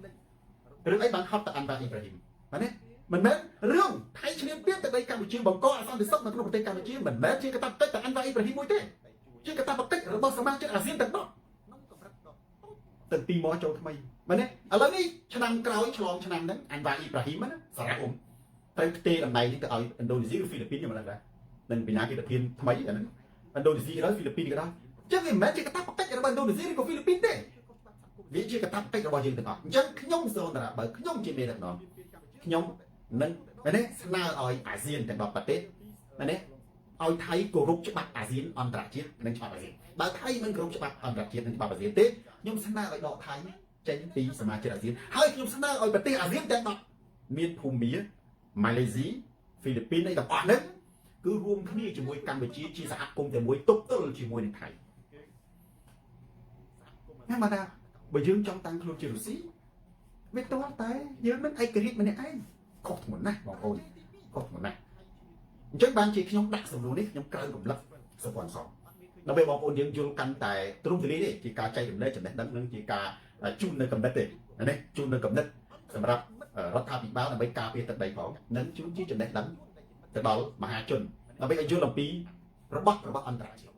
រឿងអីបានហត់តាអាន់វ៉ាអ៊ីប្រាហ៊ីមណាមិនមែនរឿងថៃឈ្លានពានទៅដីកម្ពុជាបង្កអសន្តិសុខនៅក្នុងប្រទេសកម្ពុជាមិនមែនជាកាតព្វកិច្ចតែអាន់វ៉ាអ៊ីប្រាហ៊ីមមួយទេជាកាតព្វកិច្ចរបស់សមាជិកអាស៊ានទាំង10ទៅទីមកចូលថ្មីមែនទេឥឡូវនេះឆ្នាំក្រោយឆ្លងឆ្នាំហ្នឹងអាន់វ៉ាអ៊ីប្រាហ៊ីមណាសារ៉ាអ៊ុំត្រូវផ្ទេរតំណែងនេះទៅឲ្យឥណ្ឌូនេស៊ីឬហ្វីលីពីនខ្ញុំមិនដឹងដែរនឹងពីណាគេប្រធានថ្មីអាហ្នឹងឥណ្ឌូនេស៊ីក៏ដោយហ្វីលីពីនក៏ដោយចឹងវាមិនមែនជាកាតព្វកិច្ចរបស់ឥណ្ឌូនេស៊ីឬក៏ហ្វីលីពីនទេវាជាកាតព្វកិច្ចរបស់យើងទាំងអស់អញ្ចឹងខ្ញុំសូមតារាបើខ្ញុំជាមេដឹកនាំខ្ញុំនឹងមែនទេស្នើឲ្យអាស៊ានទាំង10ប្រទេសមែនទេឲ្យថៃគោរពច្បាប់អាស៊ានអន្តរជាតិនិងច្បាប់អាស៊ានបើថៃមិនគោរពច្បាប់អន្តរជាតិនិងច្បាប់អាស៊ានទេខ្ញុំស្នើឲ្យដកថៃចេញពីសមាជិកអាស៊ានហើយខ្ញុំស្នើឲ្យប្រទេសអាស៊ានទាំង10មានភូមាម៉ាឡេស៊ីហ្វីលីពីនអីទាំងអស់ហ្នឹងគឺរួមគ្នាជាមួយកម្ពុជាជាសហគមន៍តែមួយទប់ទល់ជាមួយនឹងថៃណាមកថាបើយើងចង់តាំងខ្លួនជារុស្ស៊ីវាតើតែយើងមិនឯករាជ្យម្នាក់ឯងខុសធ្ងន់ណាស់បងប្អូនខុសធ្ងន់ណាស់អញ្ចឹងបានជាខ្ញុំដាក់សំណួរនេះខ្ញុំក្រើនរំលឹកសម្ព័ន្ធសដើម្បីបងប្អូនយើងយល់កាន់តែទ្រង់ទ្រាយទេជាការចែករំលែកចំណេះដឹងនិងជាការជូននៅកំណត់ទេនេះជូននៅកំណត់សម្រាប់រដ្ឋាភិបាលដើម្បីការពារទឹកដីផងនិងជូនជាចំណេះដឹងទៅដល់មហាជនដើម្បីឲ្យយល់អំពីរបស់អន្តរជាតិ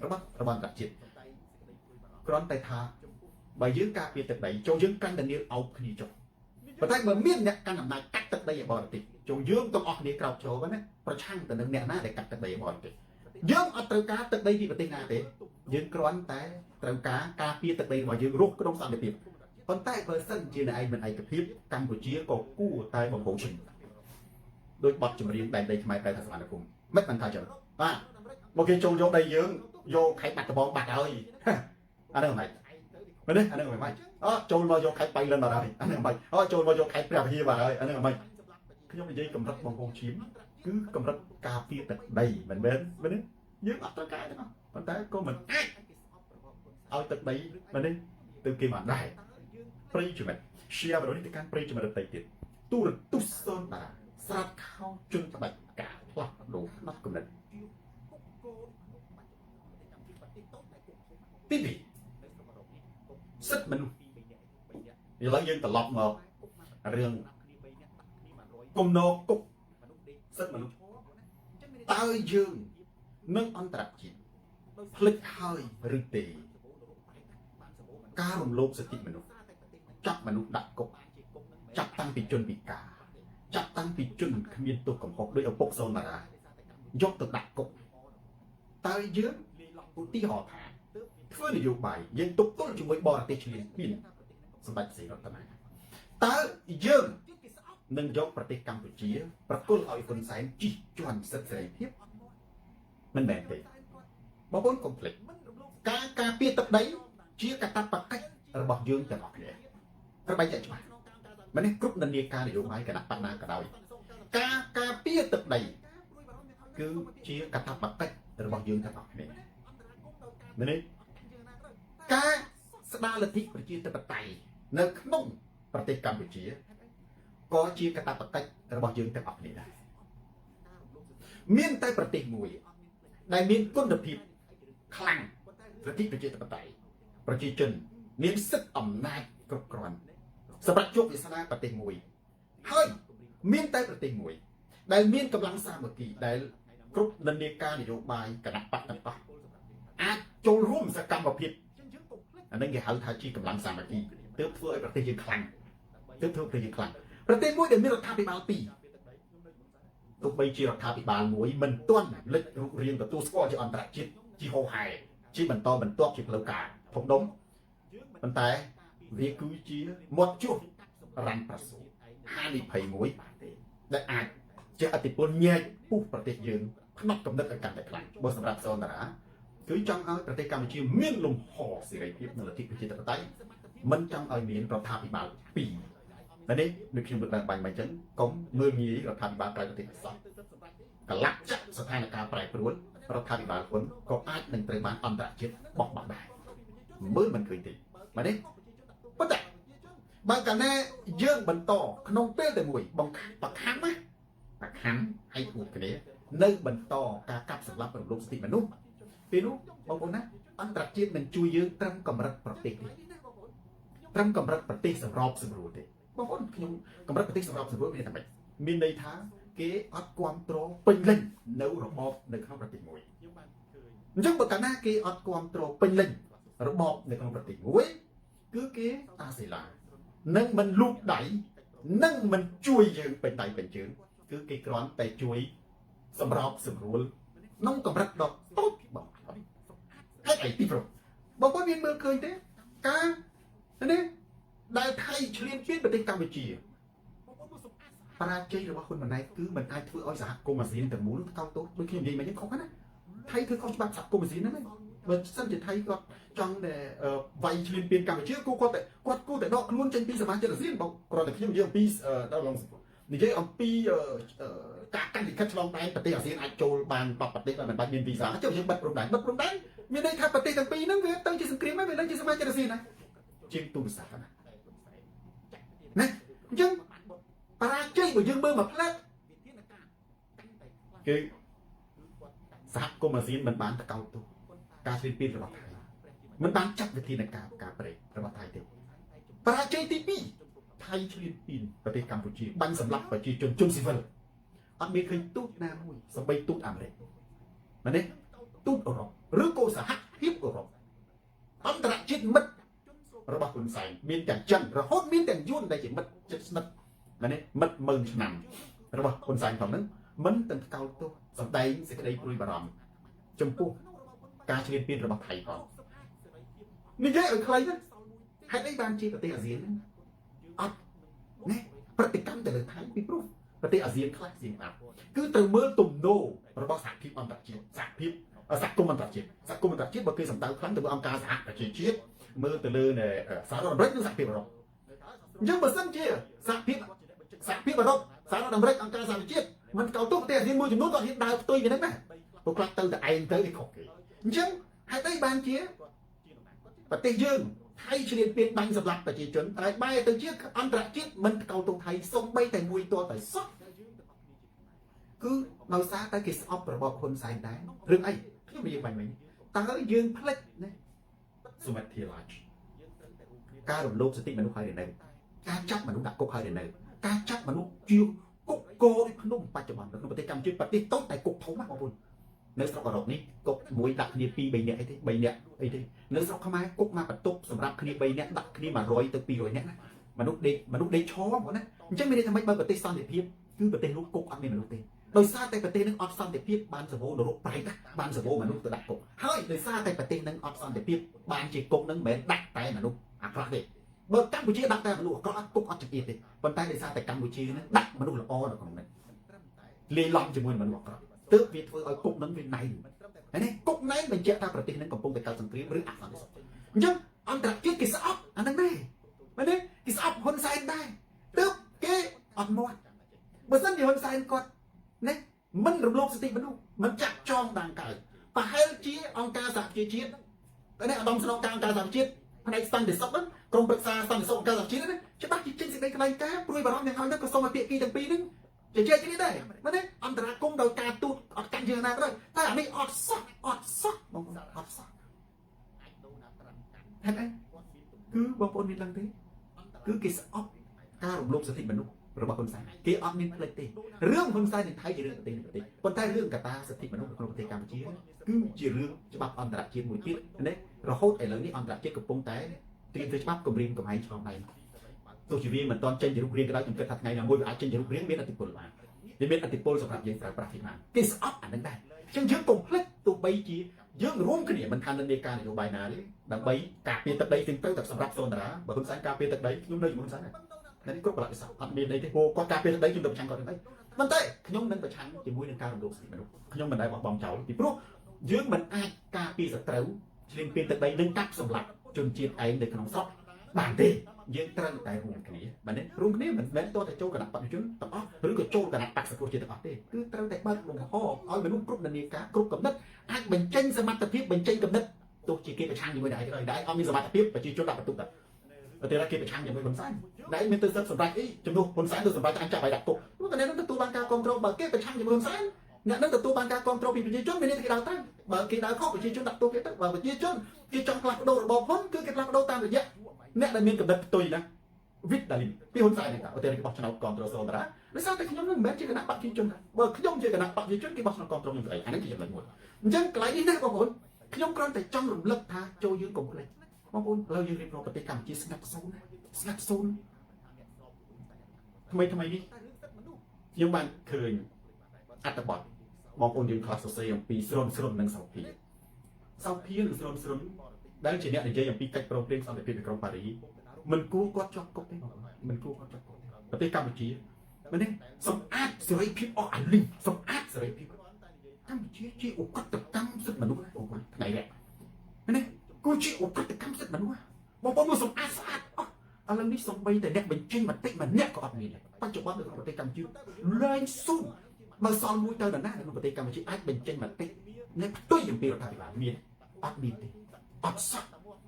របស់អន្តរជាតិគ្រាន់តែថាបើយើងការពារទឹកដីចូលយើងកាន់តែនាងអោបគ្នាចុះប៉ុន្តែបើមានអ្នកកាន់អំណាចកាត់ទឹកដីឲ្យបរទេសចូលយើងទាំងអស់គ្នាក្រោកចូលណាប្រឆាំងទៅនឹងអ្នកណាដែលកាត់ទឹកដីឲ្យបរទេសយើងអត់ត្រូវការទឹកដីពីប្រទេសណាទេយើងគ្រាន់តែត្រូវការពារទឹកដីរបស់យើងរស់ក្នុងសន្តិភាពប៉ុន្តែបើសិនជាអ្នកឯងមិនឯកភាពកម្ពុជាក៏គួរតែបំផុសឈឹងដោយបទចម្រៀងដែនដីខ្មែរប្រែថាសវណ្ណភូមិមិនបានថាចឹងបាទមកគេចូលយកដីយើងយកខេត្តបាត់ដំបងបាត់ហើយអានោះមិនមែនទេអានោះមិនចូលមកយកខេត្តបៃលិនបាត់ហើយអានោះមិនចូលមកយកខេត្តព្រះវិហារបាត់ហើយអានោះមិនខ្ញុំនិយាយកម្រិតបងប្អូនឈាមគឺកម្រិតការពារទឹកដីមិនមែនទេយើងអត់ត្រូវការទេប៉ុន្តែក៏មិនអាចឲ្យទឹកដីមែនទេទៅគេបានដែរប្រិយមិត្ត share វីដេអូនេះទៅកាន់ប្រិយមិត្តដទៃទៀតទូរទស្សន៍សូនតាស្រាប់ខោជន់ក្បាច់ការផ្លាស់ប្ដូរផ្នត់គំនិតទី2សិទ្ធិមនុស្សឥឡូវយើងត្រឡប់មករឿងគំនោគុកសិទ្ធិមនុស្សតើយើងនឹងអន្តរជាតិភ្លេចហើយឬទេ ការរំលោភសិទ្ធិមនុស្សចាប់មនុស្សដាក់គុកចាប់តាំងពីជនពិការចាប់តាំងពីជនគ្មានទោសកំហុសដោយឪពុកសូនតារាយកទៅដាក់គុកតើយើងឧទាហរណ៍ថាធ្វើនយោបាយយើងទប់ទល់ជាមួយបរទេសឈ្លានពានសម្ដេចសីរតនាតើយើងនឹងយកប្រទេសកម្ពុជាប្រគល់ឲ្យហ៊ុនសែនជិះជាន់សិទ្ធិសេរីភាពមិនមែនទេបងប្អូនកុំភ្លេចការការពារទឹកដីជាកាតព្វកិច្ចរបស់យើងទាំងអស់គ្នាត្រូវបែងចែកច្បាស់មិននេះគ្រប់និន្នាការនយោបាយគណៈបកណាក៏ដោយការការពារទឹកដីគឺជាកាតព្វកិច្ចរបស់យើងទាំងអស់គ្នាមិននេះការស្ដារលទ្ធិប្រជាធិបតេយ្យនៅក្នុងប្រទេសកម្ពុជាក៏ជាកាតព្វកិច្ចរបស់យើងទាំងអស់គ្នាដែរមានតែប្រទេសមួយដែលមានគុណភាពខ្លាំងលទ្ធិប្រជាធិបតេយ្យប្រជាជនមានសិទ្ធិអំណាចគ្រប់គ្រាន់សម្រាប់ជោគវាសនាប្រទេសមួយហើយមានតែប្រទេសមួយដែលមានកម្លាំងសាមគ្គីដែលគ្រប់និន្នាការនយោបាយគណៈបកទាំងអស់អាចចូលរួមសកម្មភាពអានេះគេហៅថាជាកម្លាំងសាមគ្គីទើបធ្វើឲ្យប្រទេសយើងខ្លាំងទើបធ្វើប្រទេសយើងខ្លាំងប្រទេសមួយដែលមានរដ្ឋាភិបាលពីរទោះបីជារដ្ឋាភិបាលមួយមិនទាន់លេចរូបរាងទទួលស្គាល់ជាអន្តរជាតិជាហោហែជាបន្តបន្ទាប់ជាផ្លូវការធំដុំប៉ុន្តែវាគឺជាមាត់ជួសរ៉ាន់ប្រាសូហានិភ័យមួយដែលអាចជាអតិពលញែកពុះប្រទេសយើងផ្នែកកំណត់ឲ្យកាន់តែខ្លាំងបើសម្រាប់សនតារាគឺចង់ឲ្យប្រទេសកម្ពុជាមានលំហសេរីភាពនិងលទ្ធិប្រជាធិបតេយ្យមិនចង់ឲ្យមានរដ្ឋាភិបាលពីរតែនេះដូចខ្ញុំលើកឡើងបាញ់អញ្ចឹងកុំមើលងាយរដ្ឋាភិបាលក្រៅប្រទេសសោះកលាក់ចាក់ស្ថានភាពប្រែប្រួលរដ្ឋាភិបាលហ៊ុនក៏អាចនឹងត្រូវបានអន្តរជាតិបោះបង់ដែរមើលមិនឃើញទេបាទនេះប៉ុន្តែបើកាលណាយើងបន្តក្នុងពេលតែមួយបង្ខំឲ្យពួកគ្នានៅបន្តការកាប់សម្លាប់រំលោភសិទ្ធិមនុស្សពេលនោះបងប្អូនណាអន្តរជាតិនឹងជួយយើងត្រឹមកម្រិតប្រទេសទេត្រឹមកម្រិតប្រទេសសម្របសម្រួលទេបងប្អូនខ្ញុំកម្រិតប្រទេសសម្របសម្រួលមានតែម៉េចមានន័យថាគេអត់គ្រប់គ្រងពេញលេញនៅរបបនៅក្នុងប្រទេសមួយអញ្ចឹងបើកាលណាគេអត់គ្រប់គ្រងពេញលេញរបបនៅក្នុងប្រទេសមួយគឺគេអាសេឡានឹងមិនលូកដៃនឹងមិនជួយយើងពេញដៃពេញជើងគឺគេគ្រាន់តែជួយសម្របសម្រួលក្នុងកម្រិតដ៏តូចបងហើយអីទីប្របងប្អូនមានមើលឃើញទេការនេះដែលថៃឈ្លានពានប្រទេសកម្ពុជាបរាជ័យរបស់ហ៊ុនម៉ាណែតគឺមិនអាចធ្វើឲ្យសហគមន៍អាស៊ានទាំងមូលកោតទោសដូចខ្ញុំនិយាយមិញហ្នឹងខុសណាថៃធ្វើខុសច្បាប់សហគមន៍អាស៊ានហ្នឹងបើសិនជាថៃគាត់ចង់តែវាយឈ្លានពានកម្ពុជាគាត់គួរតែដកខ្លួនចេញពីសមាជិកអាស៊ានបងគ្រាន់តែខ្ញុំនិយាយអំពីដល់និយាយអំពីការកាន់លិខិតឆ្លងដែនប្រទេសអាស៊ានអាចចូលបាន10ប្រទេសបានមិនបាច់មានវីសាចុះយើងបិទព្រំដែនមានន័យថាប្រទេសទាំងពីរហ្នឹងវាទៅជាសង្គ្រាមហើយវាឡើងជាសមាជិកអាស៊ានណាជាងទូរស័ព្ទណាអញ្ចឹងបរាជ័យបើយើងមើលមកផ្លែគឺសហគមន៍អាស៊ានមិនបានតកោតទោសការឈ្លានពានរបស់ថៃមិនបានចាត់វិធានការប្រេករបស់ថៃទេបរាជ័យទី2ថៃឈ្លានពានប្រទេសកម្ពុជាបាញ់សម្លាប់ប្រជាជនស៊ីវិលអត់មានឃើញទូតណាមួយសម្បីទូតអាមេរិកមែនទេទូតអឺរ៉ុបឬក៏សហភាពអឺរ៉ុបអន្តរជាតិមិត្តរបស់ហ៊ុនសែនមានទាំងចិនរហូតមានទាំងយួនដែលជាមិត្តជិតស្និទ្ធមែនទេមិត្ត10000ឆ្នាំរបស់ហ៊ុនសែនផងហ្នឹងមិនទាំងកោតទោសសម្ដែងសេចក្តីព្រួយបារម្ភចំពោះការឈ្លានពានរបស់ថៃផងនិយាយឲ្យខ្លីណាហេតុអីបានជាប្រទេសអាស៊ានអត់ណាប្រតិកម្មទៅលើថៃពីព្រោះប្រទេសអាស៊ានខ្លះជាងបាត់គឺត្រូវមើលទំនោររបស់សហភាពអន្តរជាតិសហគមន៍អន្តរជាតិសហគមន៍អន្តរជាតិបើគេសម្ដៅខ្លាំងទៅលើអង្គការសហប្រជាជាតិមើលទៅលើសហរដ្ឋអាមេរិកនិងសហភាពអឺរ៉ុបអញ្ចឹងបើសិនជាសហភាពអឺរ៉ុបសហរដ្ឋអាមេរិកអង្គការសហប្រជាជាតិមិនកោតទោសប្រទេសអាស៊ានមួយចំនួនក៏ហ៊ានដើរផ្ទុយវាហ្នឹងដែរព្រោះខ្លះទៅតែឯងទៅវាខុសគេអញ្ចឹងហេតុអីបានជាប្រទេសយើងថៃឈ្លានពានបាញ់សម្លាប់ប្រជាជនតែបែរទៅជាអន្តរជាតិមិនកោតទោសថៃសូម្បីតែមួយទាល់តែសោះគឺដោយសារតែគេស្អប់របបហ៊ុនសែនដែររឿងអីខ្ញុំនិយាយបាញ់វិញតើយើងផ្លិចណាសុមិទ្ធាឡាជការរំលោភសិទ្ធិមនុស្សហើយនៅការចាប់មនុស្សដាក់គុកហើយនៅការចាប់មនុស្សជាគុកកោដូចភ្នំបច្ចុប្បន្ននៅក្នុងប្រទេសកម្ពុជាប្រទេសតូចតែគុកធំណាបងប្អូន នៅស្រុកអឺរ៉ុបនេះគុកមួយដាក់គ្នា2 3នាក់អីទេ3នាក់អីទេនៅស្រុកខ្មែរគុកមកបន្ទប់សម្រាប់គ្នា3នាក់ដាក់គ្នា100ទៅ200នាក់ណាមនុស្សដេកឈរហ្មងណាអញ្ចឹងមានន័យថាម៉េចបើប្រទេសសន្តិភាពគឺប្រទេសនោះគុកអត់មានមនុស្សទេដោយសារតែប្រទេសនឹងអត់សន្តិភាពបានសវោនរកប្រៃបានសវោមនុស្សទៅដាក់គុកហើយដោយសារតែប្រទេសនឹងអត់សន្តិភាពបានជាគុកនឹងមិនមែនដាក់តែមនុស្សអាក្រក់ទេបើកម្ពុជាដាក់តែមនុស្សអាក្រក់គុកអត់ចង្អៀតទេប៉ុន្តែដោយសារតែកម្ពុជានឹងដាក់មនុស្សល្អនៅក្នុងនេះលាយឡំជាមួយមនុស្សអាក្រក់ទើបវាធ្វើឲ្យគុកនឹងវាណៃហើយនេះគុកណៃបញ្ជាក់ថាប្រទេសនឹងកំពុងតែកើតសង្គ្រាមឬអសន្តិសុខអញ្ចឹងអន្តរជាតិគេស្អប់អានឹងដែរមែនទេគេស្អប់ហ៊ុនសែនដែរទើបគេអត់មាត់បើមិនជាហ៊ុនសែនគាត់ណាមិនរំលោភសិទ្ធិមនុស្សមិនចាក់ចងដាងកើប្រហែលជាអង្គការសហប្រជាជាតិតែនេះឧត្តមស្នងការអង្គការសហប្រជាជាតិផ្នែកសន្តិសុខហ្នឹងក្រុមប្រឹក្សាសន្តិសុខអង្គការសហប្រជាជាតិណាច្បាស់ជាចេញសេចក្តីថ្លែងការណ៍ព្រួយបារម្ភយ៉ាងហើយទៅក៏សូមឲ្យភាគីទាំងពីរហ្នឹងជជែកគ្នាដែរមែនទេអន្តរាគមន៍ដោយការទូតអត់កាន់យើងណាក៏ដោយតែអានេះអត់សោះបងប្អូនអត់សោះហេតុអីគឺបងប្អូនមានដឹងទេគឺគេស្អប់ការរំលោភសិទ្ធិមនុស្សរបស់ហ៊ុនសែនគេអត់មានផ្លេចទេរឿងហ៊ុនសែននឹងថៃជារឿងប្រទេសប៉ុន្តែរឿងកត្តាសិទ្ធិមនុស្សក្នុងប្រទេសកម្ពុជាគឺជារឿងច្បាប់អន្តរជាតិមួយទៀតណារហូតឥឡូវនេះអន្តរជាតិកំពុងតែត្រៀមធ្វើច្បាប់គម្រាមកំហែងឆ្លងដែនទោះជាវាមិនទាន់ចេញជារូបរាងក៏ដោយខ្ញុំគិតថាថ្ងៃណាមួយវាអាចចេញជារូបរាងមានឥទ្ធិពលបានវាមានឥទ្ធិពលសម្រាប់យើងប្រើប្រាស់ទីបានគេស្អប់អានឹងដែរអញ្ចឹងយើងកុំភ្លេចទោះបីជាយើងរួមគ្នាមិនថានិន្នាការនយោបាយណាទេដើម្បីការពារទឹកដីទាំងទៅតែសម្រាប់សូនតារាបើហ៊ុនសែនការពារទឹកដីខ្ញុំនៅជាមួយហ៊ុនសែនដែរនេះគ្រប់កលៈទេសៈអត់មានអីទេគាត់ការពារទឹកដីខ្ញុំទៅប្រឆាំងគាត់ទេប៉ុន្តែខ្ញុំនឹងប្រឆាំងជាមួយនឹងការរំលោភសិទ្ធិមនុស្សខ្ញុំមិនដែលបោះបង់ចោលពីព្រោះយើងមិនអាចការពារសត្រូវឆ្លៀងពៀនទឹកដីនឹងកាប់សម្លាប់ជនជាតិឯងនៅក្នុងស្រុកបានទេយើងត្រូវតែរួមគ្នាបាទនេះរួមគ្នាមិនមែនតើចូលគណៈបព្វជិជនទាំងអស់ឬក៏ចូលគណៈបក្សសង្គ្រោះជាតិទាំងអស់ទេគឺត្រូវតែបើកលំហឲ្យមនុស្សគ្រប់នានាការគ្រប់កំណត់អាចបញ្ចេញសមត្ថភាពបញ្ចេញកំណត់ទោះជាគេប្រឆាំងជាមួយដែរក៏ដោយដែរអត់មានសមត្ថភាពប្រជាជនដាក់បន្ទុកដែរតែតែគេប្រឆាំងជាមួយហ៊ុនសែនដែរមានទៅសិទ្ធិសម្រាប់អីជំនួសហ៊ុនសែនទៅសម្រាប់អាចចាប់ឲ្យដាក់គុកព្រោះតែអ្នកនឹងទទួលបានការគ្រប់គ្រងបើគេប្រឆាំងជាមួយហ៊ុនសែនអ្នកនឹងទទួលបានការគ្រប់គ្រងពីប្រជាជនមានន័យថាគេដើរតាមបើគេដើរខុសប្រជាជនដាក់ទោសគេទៅបើប្រជាជនគេចង់ផ្លាស់ប្ដូររបបហ៊ុនគឺគេផ្លាស់ប្ដូរតាមរយៈអ្នកដែលមានកំណត់ផ្ទុយណាវិតដាលីពីហ៊ុនសែនហ្នឹងឧទាហរណ៍គេបោះឆ្នោតគ្រប់គ្រងសូនតារាដោយសារតែខ្ញុំនឹងមិនមែនជាគណៈបព្វជិជនបើខ្ញុំជាគណៈបព្វជិជនគេបោះឆ្នោតគ្រប់គ្រងខ្ញុំស្អីអាហ្នឹងជាចំណុចមួយអញ្ចឹងកន្លែងនេះណាបងប្អូនខ្ញុំគ្រាន់តែចង់រំលឹកថាចូលយើងកុំភ្លេចបងប្អូនឥឡូវយើងរៀបរាប់ប្រទេសកម្ពុជាស្ងាត់សូន្យថ្មីនេះខ្ញុំបានឃើញអត្ថបទបងប្អូនយើងខ្លះសរសេរអំពីស្រុននិងសោភានិងស្រុនដែលជាអ្នកនិយាយអំពីកិច្ចព្រមព្រៀងសន្តិភាពនៅក្រុងប៉ារីមិនគួរគាត់ជាប់គុកទេមិនគួរគាត់ជាប់គុកប្រទេសកម្ពុជាមែនទេសម្អាតសេរីភាពអស់អាលីងសម្អាតសេរីភាពកម្ពុជាជាឧក្រិដ្ឋកម្មសិទ្ធិមនុស្សបងប្អូនថ្ងៃនេះមែនទេគួរជាឧក្រិដ្ឋកម្មសិទ្ធិមនុស្សបងប្អូនមកសម្អាតស្អាតអស់ឥឡូវនេះសំបីតែអ្នកបញ្ចេញមតិម្នាក់ក៏អត់មានទេបច្ចុប្បន្ននៅក្នុងប្រទេសកម្ពុជាលែងស៊ូបើសល់មួយទៅដល់ណានៅក្នុងប្រទេសកម្ពុជាអាចបញ្ចេញមតិអ្នកផ្ទុយអំពីរដ្ឋាភិបាលមានអត់មានទេអត់សោះ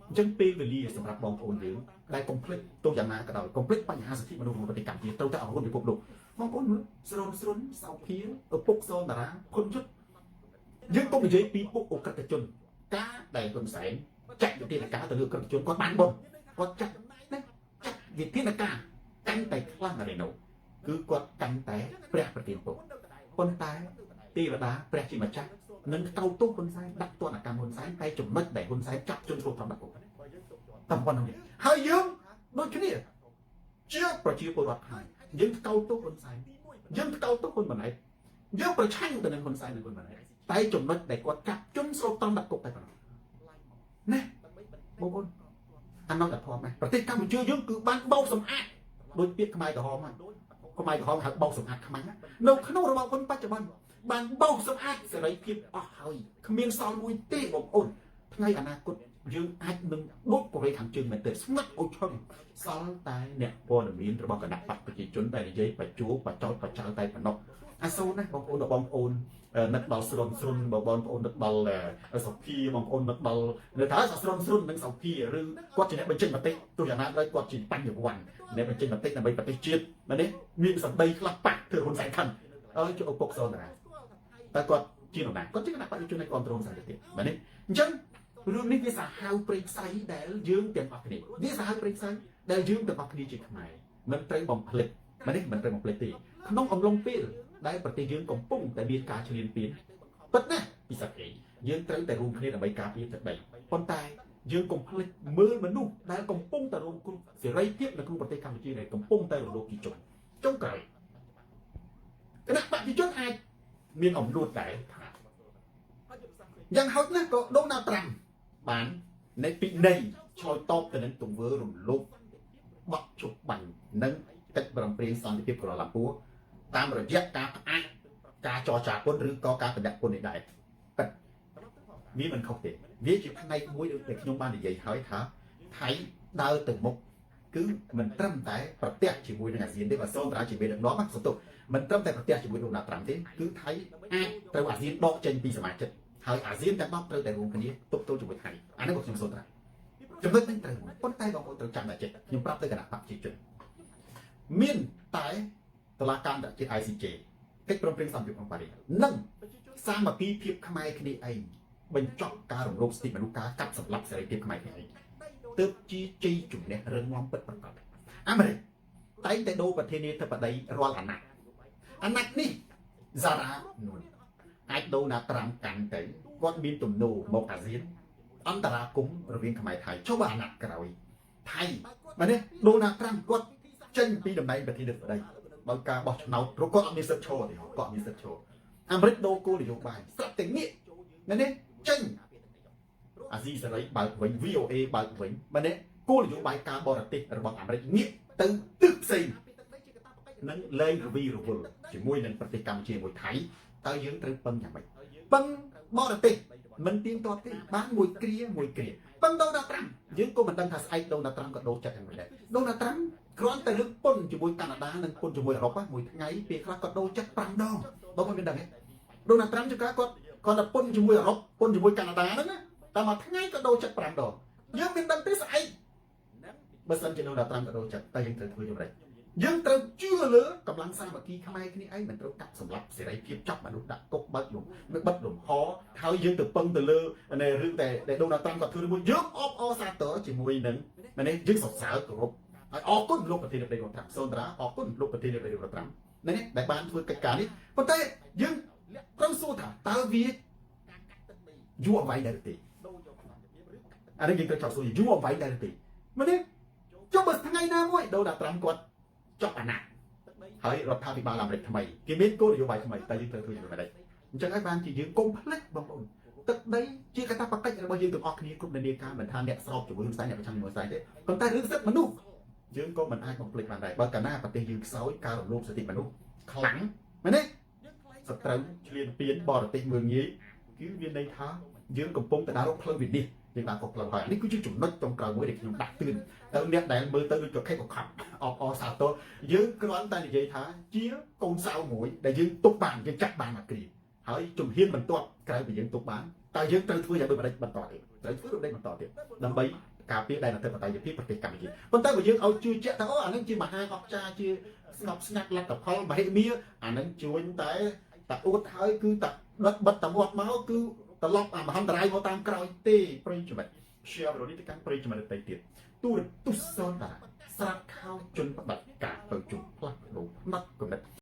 អញ្ចឹងពេលវេលាសម្រាប់បងប្អូនយើងដែលកុំភ្លេចទោះយ៉ាងណាក៏ដោយកុំភ្លេចបញ្ហាសិទ្ធិមនុស្សក្នុងប្រទេសកម្ពុជាត្រូវតែអប់រំពិភពលោកបងប្អូនមើលស្រុនសោភាឪពុកសូនតារាហ៊ុនយុទ្ធយើងកុំនិយាយពីពុកអក្រិតជនការដែលហ៊ុនសែនចាក់វិធានការទៅលើអក្រិតជនគាត់បានបុណ្យគាត់ចាក់វិធានការកាន់តែខ្លាំងរេណូគឺគាត់កាន់តែព្រះប្រទានពរប៉ុន្តែទេវតាព្រះជាម្ចាស់នឹងកោតទោសហ៊ុនសែនដាក់ទណ្ឌកម្មហ៊ុនសែនតែចំណុចដែលហ៊ុនសែនចាប់ជនគ្រប់ត្រង់ដាក់គុកតែប៉ុណ្្នឹងហើយយើងដូចគ្នាជាប្រជាពលរដ្ឋខ្មែរយើងកោតទោសហ៊ុនសែនយើងកោតទោសហ៊ុនម៉ាណែតយើងប្រឆាំងទៅនឹងហ៊ុនសែននិងហ៊ុនម៉ាណែតតែចំណុចដែលគាត់ចាប់ជនស្រុកត្រង់ដាក់គុកតែប៉ុណ្ណឹងណាបងប្អូនអានោះតែធំណាប្រទេសកម្ពុជាយើងគឺបានបោកសម្អាតដោយពាក្យខ្មែរក្រហមហ្នឹងខ្មែរក្រហមហៅបោកសម្អាតខ្មាំងនៅក្នុងរបបហ៊ុនបច្ចុប្បន្នបានបោកសម្អាតសេរីភាពអស់ហើយគ្មានសល់មួយទេបងប្អូនថ្ងៃអនាគតយើងអាចនឹងបុកកូរ៉េខាងជើងមែនទេស្ងាត់អូឆឹងសល់តែអ្នកព័ត៌មានរបស់គណៈបកប្រជាជនតែនិយាយបច្ចោបចោតបចោលតែប៉ុណ្ណោះអាសូរណាបងប្អូនបងប្អូននឹកដល់ស្រុនបងប្អូននឹកដល់សភាបងប្អូននឹកដល់នៅថាស្រុននិងសភាឬគាត់ជាអ្នកបញ្ចេញមតិទោះយ៉ាងណាដោយគាត់ជាបញ្ញវន្តអ្នកបញ្ចេញមតិដើម្បីប្រទេសជាតិណានេះមានសម្ដីខ្លះប៉ះធ្វើហ៊ុនសែនខឹងឲ្យជាឪពុកសូនតារាតែគាត់ជានរណាគាត់ជាគណៈបព្វជិជននៃគ្រប់គ្រងសន្តិភាពបាទនេះអញ្ចឹងរឿងនេះវាសាហាវព្រៃផ្សៃដែលយើងទាំងអស់គ្នាវាសាហាវព្រៃផ្សៃដែលយើងទាំងអស់គ្នាជាខ្មែរមិនត្រូវបំភ្លេចបាទនេះមិនត្រូវបំភ្លេចទេក្នុងអំឡុងពេលដែលប្រទេសយើងកំពុងតែមានការឈ្លានពានពិតណាស់ ពីសក្តិយើងត្រូវតែរួមគ្នាដើម្បីការពារទឹកដីប៉ុន្តែយើងកុំភ្លេចមើលមនុស្សដែលកំពុងតែរងគ្រោះសេរីភាពនៅក្នុងប្រទេសកម្ពុជាដែលកំពុងតែរលកពីចុងក្រោយគណៈបព្វជិជនអាចមានអំណួតដែរយ៉ាងហោចណាស់ក៏ដូណាល់ត្រាំបាននៃពីនៃឆ្លើយតបទៅនឹងទង្វើរំលោភបោះជប់បាញ់និងកិច្ចប្រឹងប្រែងសន្តិភាពកូឡាឡាំពួរតាមរយៈការផ្អាកការចរចាពន្ធឬក៏ការបណ្ដាក់ពន្ធនេះដែរពិតវាមិនខុសទេវាជាផ្នែកមួយដែលខ្ញុំបាននិយាយហើយថាថៃដើរទៅមុខគឺមិនត្រឹមតែប្រទះជាមួយនឹងអាស៊ានទេបើសូមតាជាមេដឹកនាំហ្នឹងសន្ទុះមិនត្រឹមតែប្រទះជាមួយដូណាល់ត្រាំទេគឺថៃអាចត្រូវអាស៊ានដកចេញពីសមាជិកហើយអាស៊ានទាំង10ត្រូវតែរួមគ្នាទប់ទល់ជាមួយថៃអានេះខ្ញុំសូមតាចំណុចនេះត្រូវប៉ុន្តែបងប្អូនត្រូវចាំតែចិត្តខ្ញុំប្រាប់ទៅគណៈបព្វជិជនមានតែតុលាការអន្តរជាតិ ICJ កិច្ចព្រមព្រៀងសន្តិភាពក្នុងប៉ារីសនិងសាមគ្គីភាពខ្មែរគ្នាឯងបញ្ចប់ការរំលោភសិទ្ធិមនុស្សការកាប់សម្លាប់សេរីភាពខ្មែរគ្នាឯងទើបជាជ័យជំនះរឹងមាំពិតប្រាកដអាមេរិកតែងតែដូរប្រធានាធិបតីរាល់អាណត្តិនេះសារ៉ានួនអាចដូណាល់ត្រាំកាន់ទៅគាត់មានទំនោរមកអាស៊ានអន្តរាគមន៍រវាងខ្មែរថៃចុះបើអាណត្តិក្រោយថៃមែនទេដូណាល់ត្រាំគាត់ចេញពីតំណែងប្រធានាធិបតីបើការបោះឆ្នោតព្រោះគាត់អត់មានសិទ្ធិឈរទេគាត់អត់មានសិទ្ធិឈរអាមេរិកដូរគោលនយោបាយស្រាប់តែងាកមែនទេចេញអាស៊ីសេរីបើកវិញ VOA បើកវិញមែនទេគោលនយោបាយការបរទេសរបស់អាមេរិកងាកទៅទិសផ្សេងនឹងលែងរវីរវល់ជាមួយនឹងប្រទេសកម្ពុជាមួយថៃតើយើងត្រូវពឹងយ៉ាងម៉េចពឹងបរទេសមិនទៀងទាត់ទេបានមួយគ្រាពឹងដូណាល់ត្រាំយើងក៏មិនដឹងថាស្អែកដូណាល់ត្រាំក៏ដូរចិត្តយ៉ាងម៉េចដែរដូណាល់ត្រាំគ្រាន់តែលើកពន្ធជាមួយកាណាដានិងពន្ធជាមួយអឺរ៉ុបមួយថ្ងៃពេលខ្លះក៏ដូរចិត្ត5ដងបងប្អូនមានដឹងទេដូណាល់ត្រាំជួនកាលគាត់តែពន្ធជាមួយអឺរ៉ុបពន្ធជាមួយកាណាដាហ្នឹងណាតែមួយថ្ងៃក៏ដូរចិត្ត5ដងយើងមានដឹងទេស្អែកបើសិនជាដូណាល់ត្រាំក៏ដូរចិត្តតែយើងត្រូវធ្វើយ៉ាងម៉េចយើងត្រូវជឿលើកម្លាំងសាមគ្គីខ្មែរគ្នាឯងមិនត្រូវកាប់សម្លាប់សេរីភាពចាប់មនុស្សដាក់គុកបើកលំបិទលំហហើយយើងទៅពឹងទៅលើរឿងតែដូណាល់ត្រាំគាត់ធ្វើមួយយើងអបអរសាទរជាមួយនឹងនេះយើងសរសើរគោរពហើយអរគុណលោកប្រធានាធិបតីរដ្ឋាភិបាលសូនតាអរគុណលោកប្រធានាធិបតីរដ្ឋាភិបាលនេះដែលបានធ្វើកិច្ចការនេះប៉ុន្តែយើងត្រូវសួរថាតើវាយូរអ្វីដែរទេអានេះយើងត្រូវចោទសួរយូរអ្វីដែរទេមែនទេចុះបើថ្ងៃណាមួយដូណាល់ត្រាំគាត់ចប់អាណត្តិហើយរដ្ឋាភិបាលអាមេរិកថ្មីគេមានគោលនយោបាយថ្មីតែយើងត្រូវធ្វើយ៉ាងម៉េចអញ្ចឹងហើយបានជាយើងកុំភ្លេចបងប្អូនទឹកដីជាកាតព្វកិច្ចរបស់យើងទាំងអស់គ្នាគ្រប់នានាការមិនថាអ្នកស្របជាមួយហ៊ុនសែនអ្នកប្រឆាំងជាមួយហ៊ុនសែនទេប៉ុន្តែរឿងសិទ្ធិមនុស្សយើងក៏មិនអាចបំភ្លេចបានដែរបើកាលណាប្រទេសយើងខ្សោយការរំលោភសិទ្ធិមនុស្សខ្លាំងមែនទេសត្រូវឆ្លៀនពៀនបរទេសមើលងាយគឺមានន័យថាយើងកំពុងតែដើររកផ្លូវវិនិច្ឆ័យយើងបានក៏ផ្លូវហើយនេះគឺជាចំណុចចុងក្រោយមួយដែលខ្ញុំដាក់ទឿនទៅអ្នកដែលមើលទៅដូចកខិតកខាប់អបអរសាទរយើងគ្រាន់តែនិយាយថាជាកូនសៅមួយដែលយើងទុកបានយើងចាក់បានមកគ្រាហើយជំហានបន្ទាប់ក្រៅពីយើងទុកបានតើយើងត្រូវធ្វើយ៉ាងដូចម្តេចបន្តទៀតត្រូវធ្វើដូចម្តេចបន្តទៀតដើម្បីការពារដែនអធិបតេយ្យភាពប្រទេសកម្ពុជាប៉ុន្តែបើយើងឲ្យជឿជាក់ថាអូអានឹងជាមហាអស្ចារ្យជាស្ងប់ស្ងាត់លទ្ធផលមហិមាអានឹងជួញតែអួតហើយគឺតែដុតបិទតមាត់មកគឺត្រឡប់អាមហន្តរាយមកតាមក្រោយទេប្រិយមិត្ត share វីដេអូនេះទៅកាន់ប្រិយមិត្តដទៃទៀតទូរទស្សន៍សូនតាស្រាប់ខោជនបដិការទៅជុំផ្លាស់ប្ដូរផ្នត់គំនិត